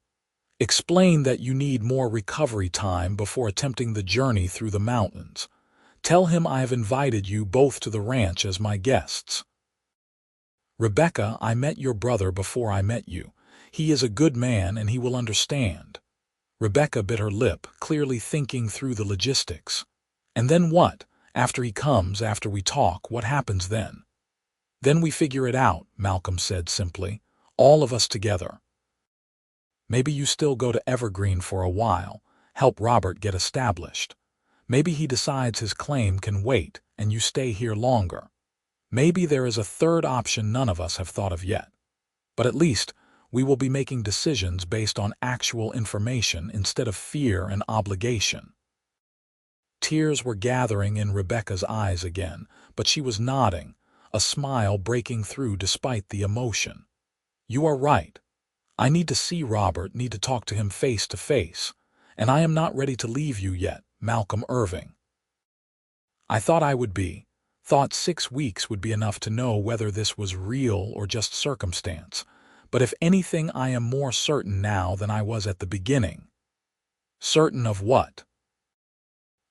Explain that you need more recovery time before attempting the journey through the mountains. Tell him I have invited you both to the ranch as my guests. Rebecca, I met your brother before I met you. He is a good man and he will understand. Rebecca bit her lip, clearly thinking through the logistics. And then what? After he comes, after we talk, what happens then? Then we figure it out, Malcolm said simply. All of us together. Maybe you still go to Evergreen for a while, help Robert get established. Maybe he decides his claim can wait and you stay here longer. Maybe there is a third option none of us have thought of yet. But at least we will be making decisions based on actual information instead of fear and obligation. Tears were gathering in Rebecca's eyes again, but she was nodding, a smile breaking through despite the emotion. You are right. I need to see Robert, need to talk to him face to face, and I am not ready to leave you yet, Malcolm Irving. I thought I would be. Thought 6 weeks would be enough to know whether this was real or just circumstance. But if anything, I am more certain now than I was at the beginning. Certain of what?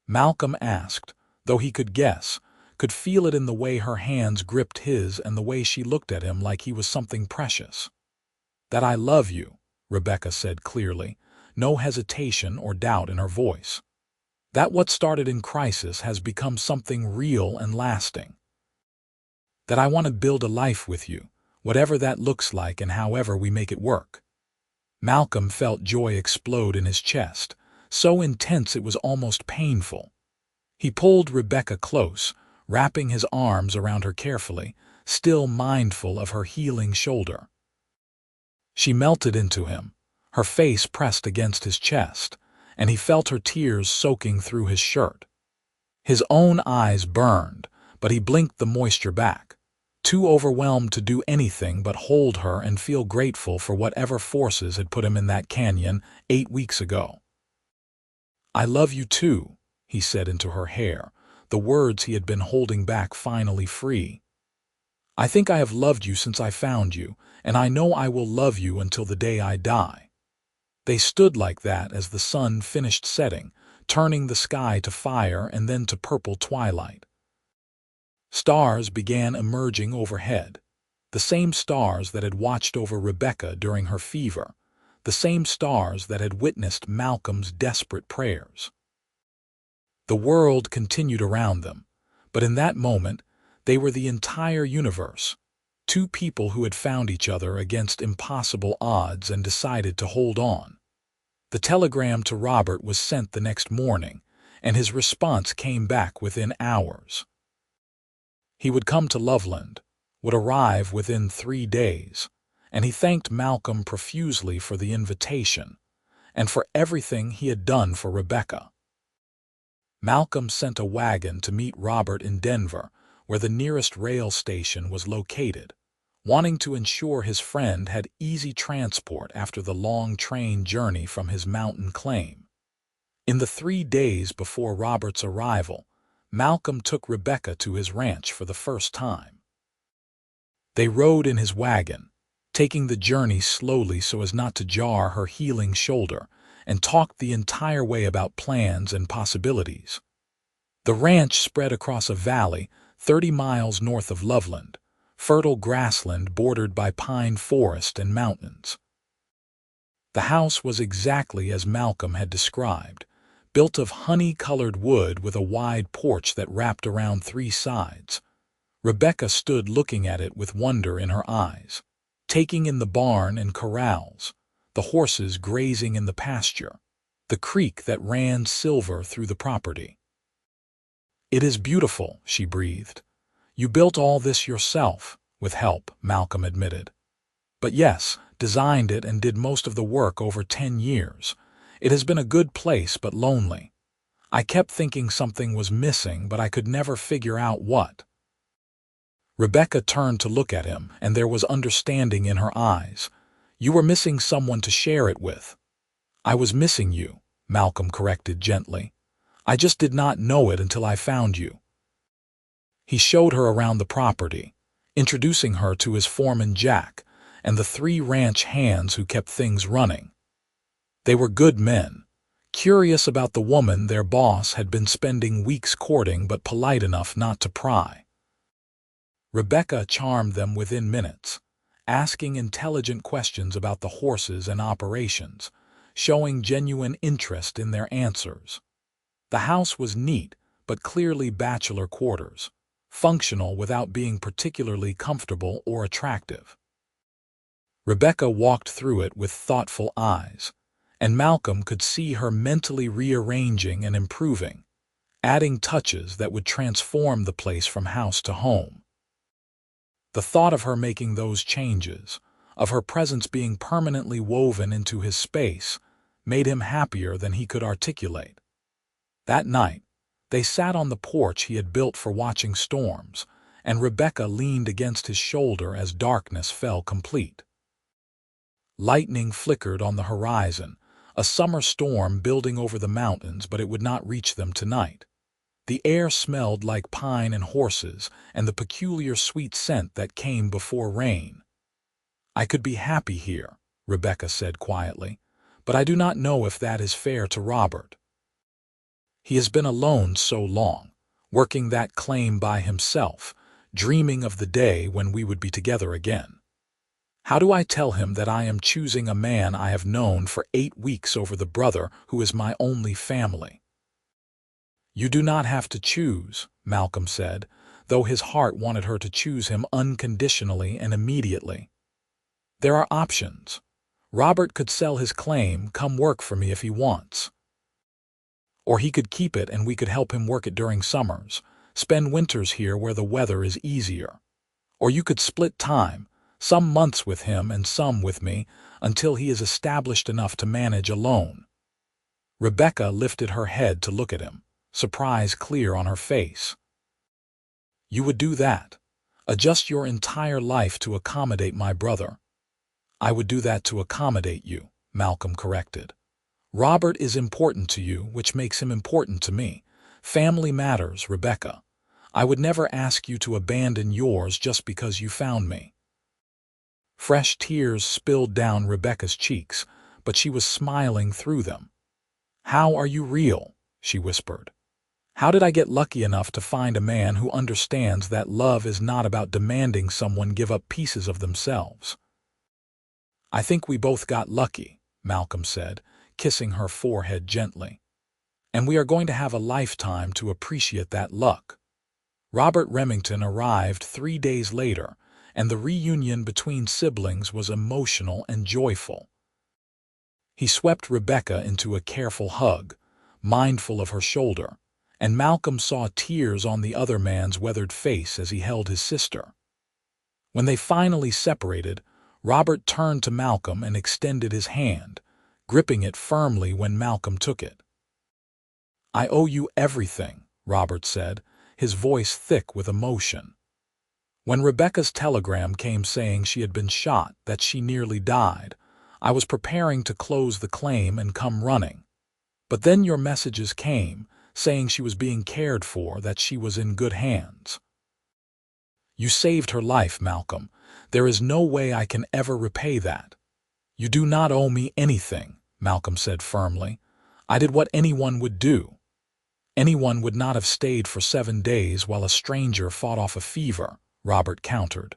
Malcolm asked, though he could guess, could feel it in the way her hands gripped his and the way she looked at him like he was something precious. That I love you, Rebecca said clearly, no hesitation or doubt in her voice. That what started in crisis has become something real and lasting. That I want to build a life with you, whatever that looks like and however we make it work. Malcolm felt joy explode in his chest, so intense it was almost painful. He pulled Rebecca close, wrapping his arms around her carefully, still mindful of her healing shoulder. She melted into him, her face pressed against his chest, and he felt her tears soaking through his shirt. His own eyes burned, but he blinked the moisture back, too overwhelmed to do anything but hold her and feel grateful for whatever forces had put him in that canyon 8 weeks ago. I love you too, he said into her hair, the words he had been holding back finally free. I think I have loved you since I found you, and I know I will love you until the day I die. They stood like that as the sun finished setting, turning the sky to fire and then to purple twilight. Stars began emerging overhead, the same stars that had watched over Rebecca during her fever, the same stars that had witnessed Malcolm's desperate prayers. The world continued around them, but in that moment, they were the entire universe, two people who had found each other against impossible odds and decided to hold on. The telegram to Robert was sent the next morning, and his response came back within hours. He would come to Loveland, would arrive within 3 days, and he thanked Malcolm profusely for the invitation and for everything he had done for Rebecca. Malcolm sent a wagon to meet Robert in Denver, where the nearest rail station was located, wanting to ensure his friend had easy transport after the long train journey from his mountain claim. In the 3 days before Robert's arrival, Malcolm took Rebecca to his ranch for the first time. They rode in his wagon, taking the journey slowly so as not to jar her healing shoulder, and talked the entire way about plans and possibilities. The ranch spread across a valley 30 miles north of Loveland, fertile grassland bordered by pine forest and mountains. The house was exactly as Malcolm had described, built of honey-colored wood with a wide porch that wrapped around 3 sides. Rebecca stood looking at it with wonder in her eyes, taking in the barn and corrals, the horses grazing in the pasture, the creek that ran silver through the property. "It is beautiful," she breathed. "You built all this yourself." "With help," Malcolm admitted. "But yes, designed it and did most of the work over 10 years. It has been a good place but lonely. I kept thinking something was missing, but I could never figure out what." Rebecca turned to look at him, and there was understanding in her eyes. "You were missing someone to share it with." "I was missing you," Malcolm corrected gently. "I just did not know it until I found you." He showed her around the property, introducing her to his foreman Jack and the 3 ranch hands who kept things running. They were good men, curious about the woman their boss had been spending weeks courting but polite enough not to pry. Rebecca charmed them within minutes, asking intelligent questions about the horses and operations, showing genuine interest in their answers. The house was neat, but clearly bachelor quarters, functional without being particularly comfortable or attractive. Rebecca walked through it with thoughtful eyes, and Malcolm could see her mentally rearranging and improving, adding touches that would transform the place from house to home. The thought of her making those changes, of her presence being permanently woven into his space, made him happier than he could articulate. That night, they sat on the porch he had built for watching storms, and Rebecca leaned against his shoulder as darkness fell complete. Lightning flickered on the horizon, a summer storm building over the mountains, but it would not reach them tonight. The air smelled like pine and horses and the peculiar sweet scent that came before rain. "I could be happy here," Rebecca said quietly, "but I do not know if that is fair to Robert. He has been alone so long, working that claim by himself, dreaming of the day when we would be together again. How do I tell him that I am choosing a man I have known for 8 weeks over the brother who is my only family?" "You do not have to choose," Malcolm said, though his heart wanted her to choose him unconditionally and immediately. "There are options. Robert could sell his claim, come work for me if he wants. Or he could keep it and we could help him work it during summers, spend winters here where the weather is easier. Or you could split time, some months with him and some with me, until he is established enough to manage alone." Rebecca lifted her head to look at him, surprise clear on her face. "You would do that? Adjust your entire life to accommodate my brother?" "I would do that to accommodate you," Malcolm corrected. "Robert is important to you, which makes him important to me. Family matters, Rebecca. I would never ask you to abandon yours just because you found me." Fresh tears spilled down Rebecca's cheeks, but she was smiling through them. "How are you real?" she whispered. "How did I get lucky enough to find a man who understands that love is not about demanding someone give up pieces of themselves?" "I think we both got lucky," Malcolm said, kissing her forehead gently. "And we are going to have a lifetime to appreciate that luck." Robert Remington arrived 3 days later, and the reunion between siblings was emotional and joyful. He swept Rebecca into a careful hug, mindful of her shoulder, and Malcolm saw tears on the other man's weathered face as he held his sister. When they finally separated, Robert turned to Malcolm and extended his hand, gripping it firmly when Malcolm took it. "I owe you everything," Robert said, his voice thick with emotion. "When Rebecca's telegram came saying she had been shot, that she nearly died, I was preparing to close the claim and come running. But then your messages came, saying she was being cared for, that she was in good hands. You saved her life, Malcolm. There is no way I can ever repay that. You do not owe me anything," Malcolm said firmly. "I did what anyone would do." "Anyone would not have stayed for 7 days while a stranger fought off a fever," Robert countered.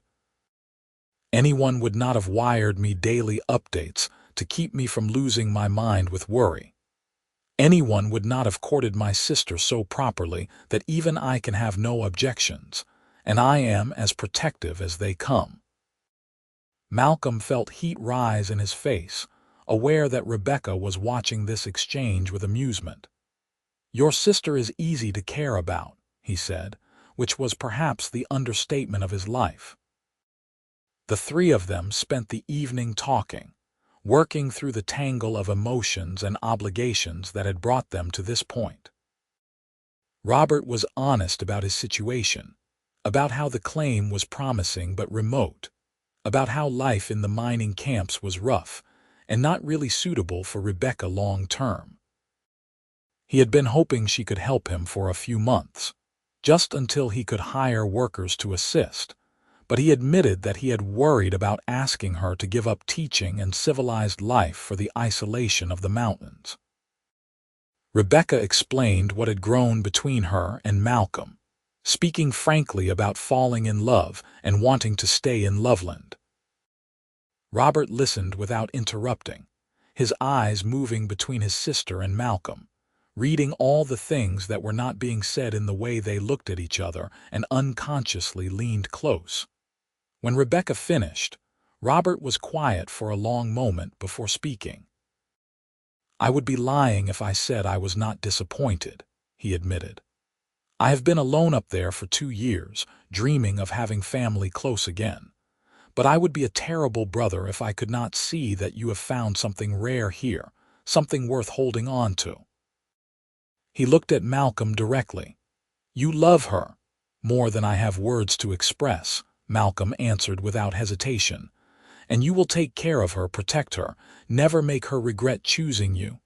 "Anyone would not have wired me daily updates to keep me from losing my mind with worry. Anyone would not have courted my sister so properly that even I can have no objections, and I am as protective as they come." Malcolm felt heat rise in his face, aware that Rebecca was watching this exchange with amusement. "Your sister is easy to care about," he said, which was perhaps the understatement of his life. The three of them spent the evening talking, working through the tangle of emotions and obligations that had brought them to this point. Robert was honest about his situation, about how the claim was promising but remote, about how life in the mining camps was rough and not really suitable for Rebecca long term. He had been hoping she could help him for a few months, just until he could hire workers to assist, but he admitted that he had worried about asking her to give up teaching and civilized life for the isolation of the mountains. Rebecca explained what had grown between her and Malcolm, speaking frankly about falling in love and wanting to stay in Loveland. Robert listened without interrupting, his eyes moving between his sister and Malcolm, reading all the things that were not being said in the way they looked at each other and unconsciously leaned close. When Rebecca finished, Robert was quiet for a long moment before speaking. "I would be lying if I said I was not disappointed," he admitted. "I have been alone up there for 2 years, dreaming of having family close again. But I would be a terrible brother if I could not see that you have found something rare here, something worth holding on to." He looked at Malcolm directly. "You love her." "More than I have words to express," Malcolm answered without hesitation. "And you will take care of her, protect her, never make her regret choosing you."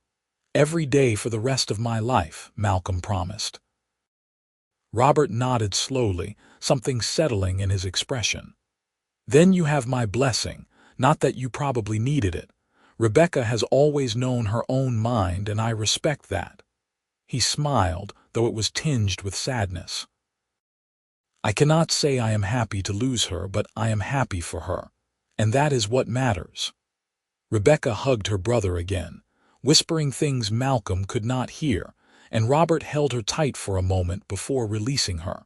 "Every day for the rest of my life," Malcolm promised. Robert nodded slowly, something settling in his expression. "Then you have my blessing, not that you probably needed it. Rebecca has always known her own mind, and I respect that." He smiled, though it was tinged with sadness. "I cannot say I am happy to lose her, but I am happy for her, and that is what matters." Rebecca hugged her brother again, whispering things Malcolm could not hear, and Robert held her tight for a moment before releasing her.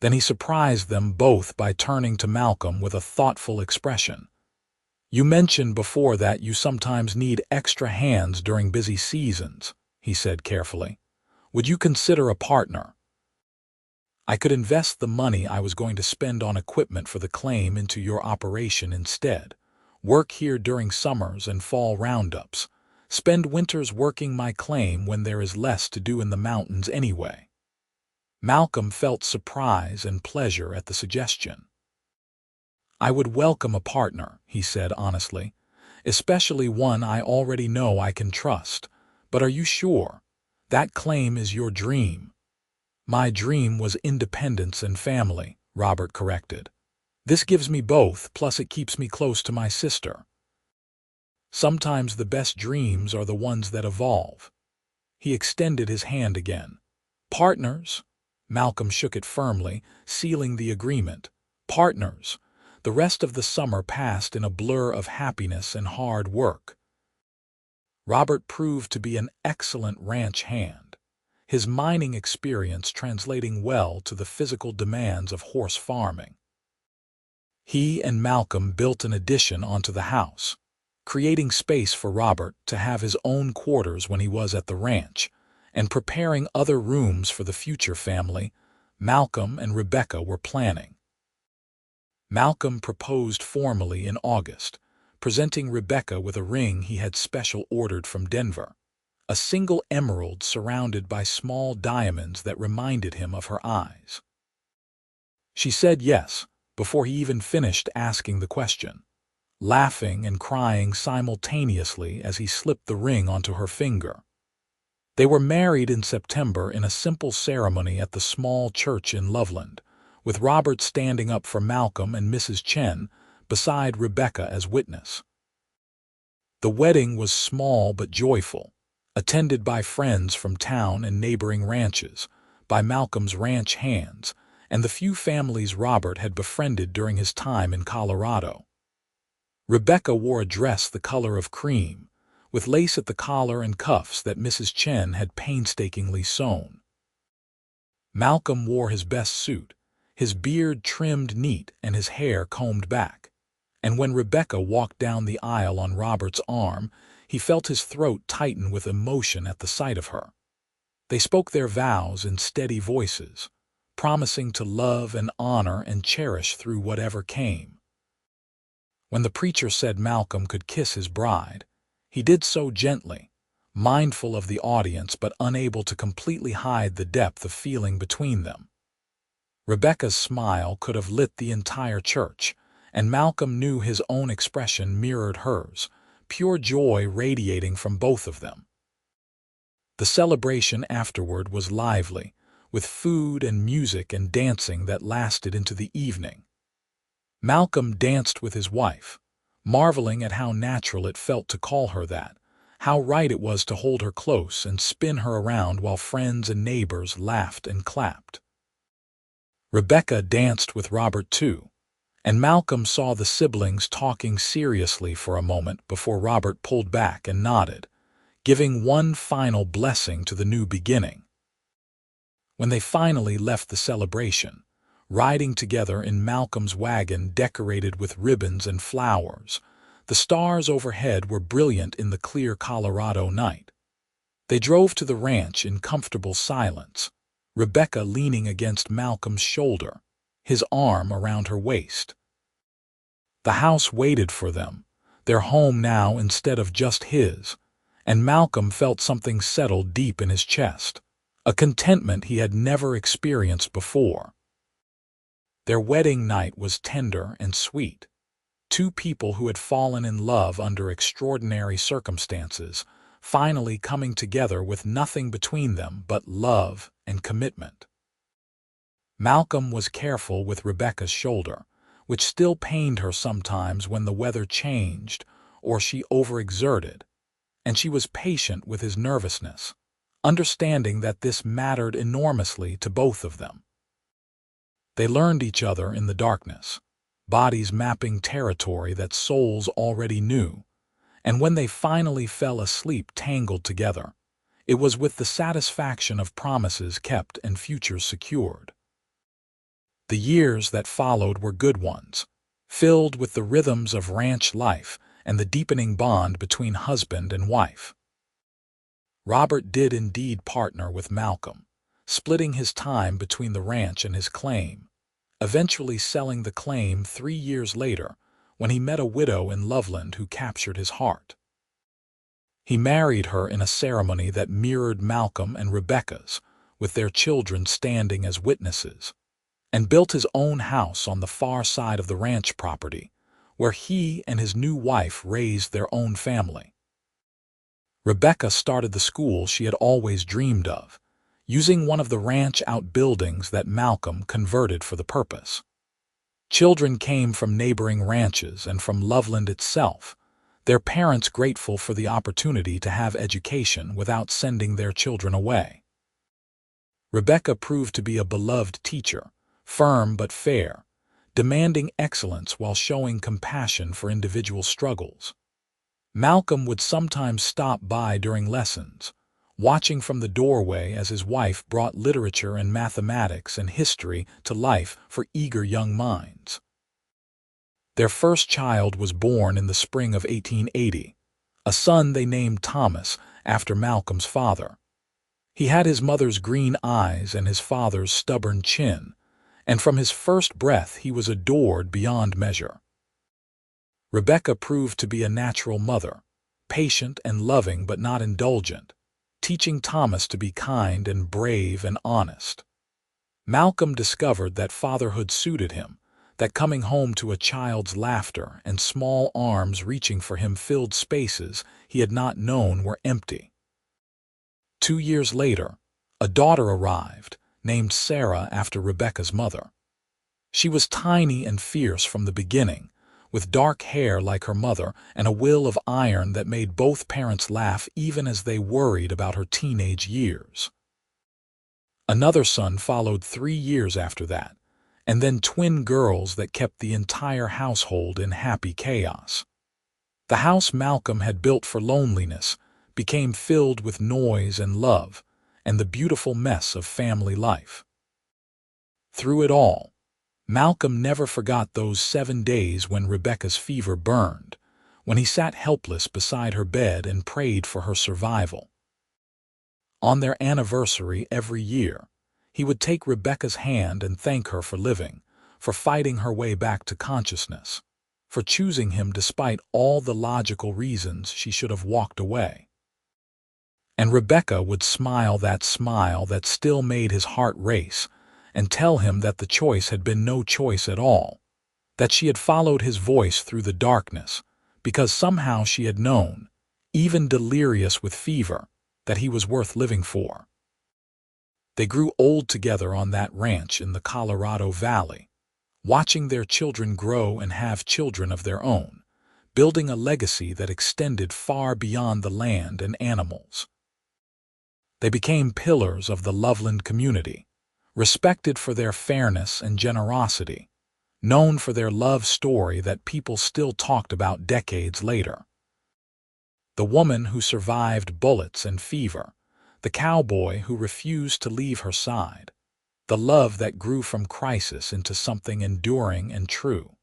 Then he surprised them both by turning to Malcolm with a thoughtful expression. "You mentioned before that you sometimes need extra hands during busy seasons," he said carefully. "Would you consider a partner? I could invest the money I was going to spend on equipment for the claim into your operation instead. Work here during summers and fall roundups. Spend winters working my claim when there is less to do in the mountains anyway." Malcolm felt surprise and pleasure at the suggestion. "I would welcome a partner," he said honestly, "especially one I already know I can trust. But are you sure? That claim is your dream." "My dream was independence and family," Robert corrected. "This gives me both, plus it keeps me close to my sister." "Sometimes the best dreams are the ones that evolve." He extended his hand again. "Partners?" Malcolm shook it firmly, sealing the agreement. "Partners." The rest of the summer passed in a blur of happiness and hard work. Robert proved to be an excellent ranch hand, his mining experience translating well to the physical demands of horse farming. He and Malcolm built an addition onto the house, creating space for Robert to have his own quarters when he was at the ranch, and preparing other rooms for the future family Malcolm and Rebecca were planning. Malcolm proposed formally in August, presenting Rebecca with a ring he had special ordered from Denver, a single emerald surrounded by small diamonds that reminded him of her eyes. She said yes, before he even finished asking the question, laughing and crying simultaneously as he slipped the ring onto her finger. They were married in September in a simple ceremony at the small church in Loveland, with Robert standing up for Malcolm and Mrs. Chen beside Rebecca as witness. The wedding was small but joyful, attended by friends from town and neighboring ranches, by Malcolm's ranch hands, and the few families Robert had befriended during his time in Colorado. Rebecca wore a dress the color of cream, with lace at the collar and cuffs that Mrs. Chen had painstakingly sewn. Malcolm wore his best suit, his beard trimmed neat and his hair combed back. And when Rebecca walked down the aisle on Robert's arm, he felt his throat tighten with emotion at the sight of her. They spoke their vows in steady voices, promising to love and honor and cherish through whatever came. When the preacher said Malcolm could kiss his bride, he did so gently, mindful of the audience but unable to completely hide the depth of feeling between them. Rebecca's smile could have lit the entire church, and Malcolm knew his own expression mirrored hers, pure joy radiating from both of them. The celebration afterward was lively, with food and music and dancing that lasted into the evening. Malcolm danced with his wife, marveling at how natural it felt to call her that, how right it was to hold her close and spin her around while friends and neighbors laughed and clapped. Rebecca danced with Robert too, and Malcolm saw the siblings talking seriously for a moment before Robert pulled back and nodded, giving one final blessing to the new beginning. When they finally left the celebration, riding together in Malcolm's wagon decorated with ribbons and flowers, the stars overhead were brilliant in the clear Colorado night. They drove to the ranch in comfortable silence, Rebecca leaning against Malcolm's shoulder, his arm around her waist. The house waited for them, their home now instead of just his, and Malcolm felt something settle deep in his chest, a contentment he had never experienced before. Their wedding night was tender and sweet. Two people who had fallen in love under extraordinary circumstances, finally coming together with nothing between them but love and commitment. Malcolm was careful with Rebecca's shoulder, which still pained her sometimes when the weather changed or she overexerted, and she was patient with his nervousness, understanding that this mattered enormously to both of them. They learned each other in the darkness, bodies mapping territory that souls already knew, and when they finally fell asleep tangled together, it was with the satisfaction of promises kept and futures secured. The years that followed were good ones, filled with the rhythms of ranch life and the deepening bond between husband and wife. Robert did indeed partner with Malcolm, splitting his time between the ranch and his claim, eventually selling the claim 3 years later when he met a widow in Loveland who captured his heart. He married her in a ceremony that mirrored Malcolm and Rebecca's, with their children standing as witnesses, and built his own house on the far side of the ranch property, where he and his new wife raised their own family. Rebecca started the school she had always dreamed of, using one of the ranch outbuildings that Malcolm converted for the purpose. Children came from neighboring ranches and from Loveland itself, their parents grateful for the opportunity to have education without sending their children away. Rebecca proved to be a beloved teacher, firm but fair, demanding excellence while showing compassion for individual struggles. Malcolm would sometimes stop by during lessons, watching from the doorway as his wife brought literature and mathematics and history to life for eager young minds. Their first child was born in the spring of 1880, a son they named Thomas after Malcolm's father. He had his mother's green eyes and his father's stubborn chin, and from his first breath he was adored beyond measure. Rebecca proved to be a natural mother, patient and loving but not indulgent, teaching Thomas to be kind and brave and honest. Malcolm discovered that fatherhood suited him, that coming home to a child's laughter and small arms reaching for him filled spaces he had not known were empty. 2 years later, a daughter arrived, named Sarah after Rebecca's mother. She was tiny and fierce from the beginning, with dark hair like her mother and a will of iron that made both parents laugh even as they worried about her teenage years. Another son followed 3 years after that, and then twin girls that kept the entire household in happy chaos. The house Malcolm had built for loneliness became filled with noise and love and the beautiful mess of family life. Through it all, Malcolm never forgot those 7 days when Rebecca's fever burned, when he sat helpless beside her bed and prayed for her survival. On their anniversary every year, he would take Rebecca's hand and thank her for living, for fighting her way back to consciousness, for choosing him despite all the logical reasons she should have walked away. And Rebecca would smile that still made his heart race, and tell him that the choice had been no choice at all, that she had followed his voice through the darkness, because somehow she had known, even delirious with fever, that he was worth living for. They grew old together on that ranch in the Colorado Valley, watching their children grow and have children of their own, building a legacy that extended far beyond the land and animals. They became pillars of the Loveland community, respected for their fairness and generosity, known for their love story that people still talked about decades later. The woman who survived bullets and fever, the cowboy who refused to leave her side, the love that grew from crisis into something enduring and true.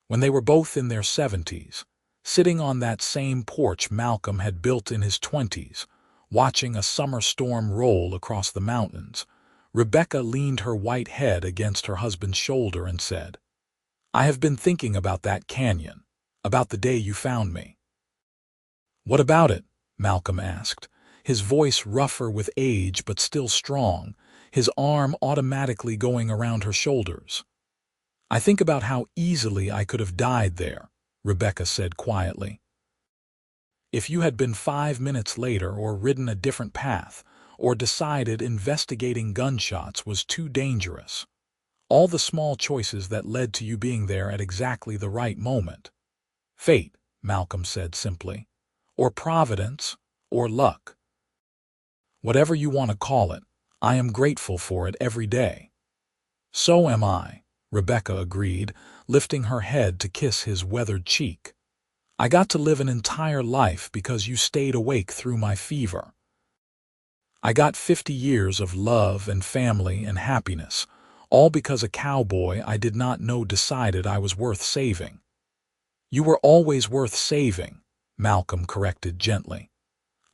When they were both in their 70s, sitting on that same porch Malcolm had built in his 20s, watching a summer storm roll across the mountains, Rebecca leaned her white head against her husband's shoulder and said, "I have been thinking about that canyon, about the day you found me." "What about it?" Malcolm asked, his voice rougher with age but still strong, his arm automatically going around her shoulders. "I think about how easily I could have died there," Rebecca said quietly. "If you had been 5 minutes later or ridden a different path, or decided investigating gunshots was too dangerous. All the small choices that led to you being there at exactly the right moment. Fate," Malcolm said simply, "or providence, or luck. Whatever you want to call it, I am grateful for it every day." "So am I," Rebecca agreed, lifting her head to kiss his weathered cheek. "I got to live an entire life because you stayed awake through my fever. I got 50 years of love and family and happiness, all because a cowboy I did not know decided I was worth saving." "You were always worth saving," Malcolm corrected gently.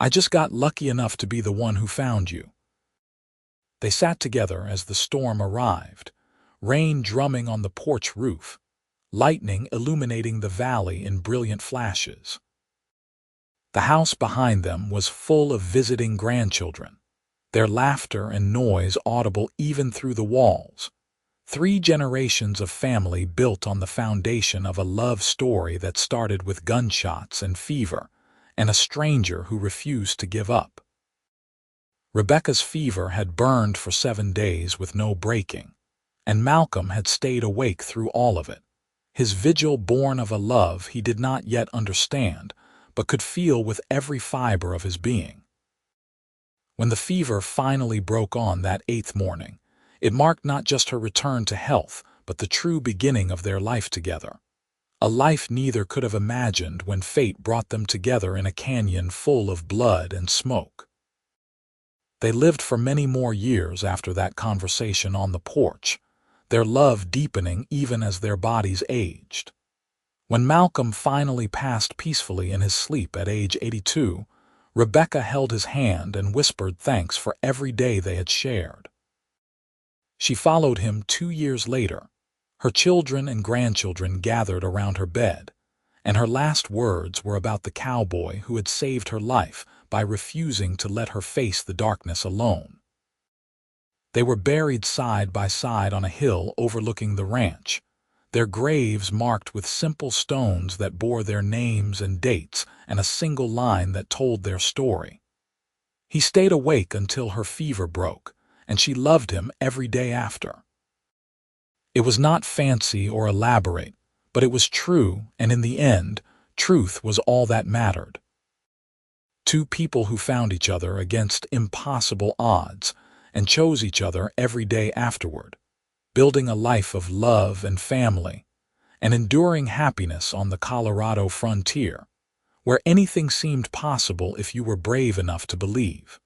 "I just got lucky enough to be the one who found you." They sat together as the storm arrived, rain drumming on the porch roof, lightning illuminating the valley in brilliant flashes. The house behind them was full of visiting grandchildren, their laughter and noise audible even through the walls. 3 generations of family built on the foundation of a love story that started with gunshots and fever, and a stranger who refused to give up. Rebecca's fever had burned for 7 days with no breaking, and Malcolm had stayed awake through all of it, his vigil born of a love he did not yet understand, but could feel with every fiber of his being. When the fever finally broke on that 8th morning, it marked not just her return to health, but the true beginning of their life together. A life neither could have imagined when fate brought them together in a canyon full of blood and smoke. They lived for many more years after that conversation on the porch, their love deepening even as their bodies aged. When Malcolm finally passed peacefully in his sleep at age 82, Rebecca held his hand and whispered thanks for every day they had shared. She followed him 2 years later, her children and grandchildren gathered around her bed, and her last words were about the cowboy who had saved her life by refusing to let her face the darkness alone. They were buried side by side on a hill overlooking the ranch, their graves marked with simple stones that bore their names and dates and a single line that told their story. He stayed awake until her fever broke, and she loved him every day after. It was not fancy or elaborate, But it was true, and in the end, truth was all that mattered. Two people who found each other against impossible odds and chose each other every day afterward, building a life of love and family, and enduring happiness on the Colorado frontier, where anything seemed possible if you were brave enough to believe.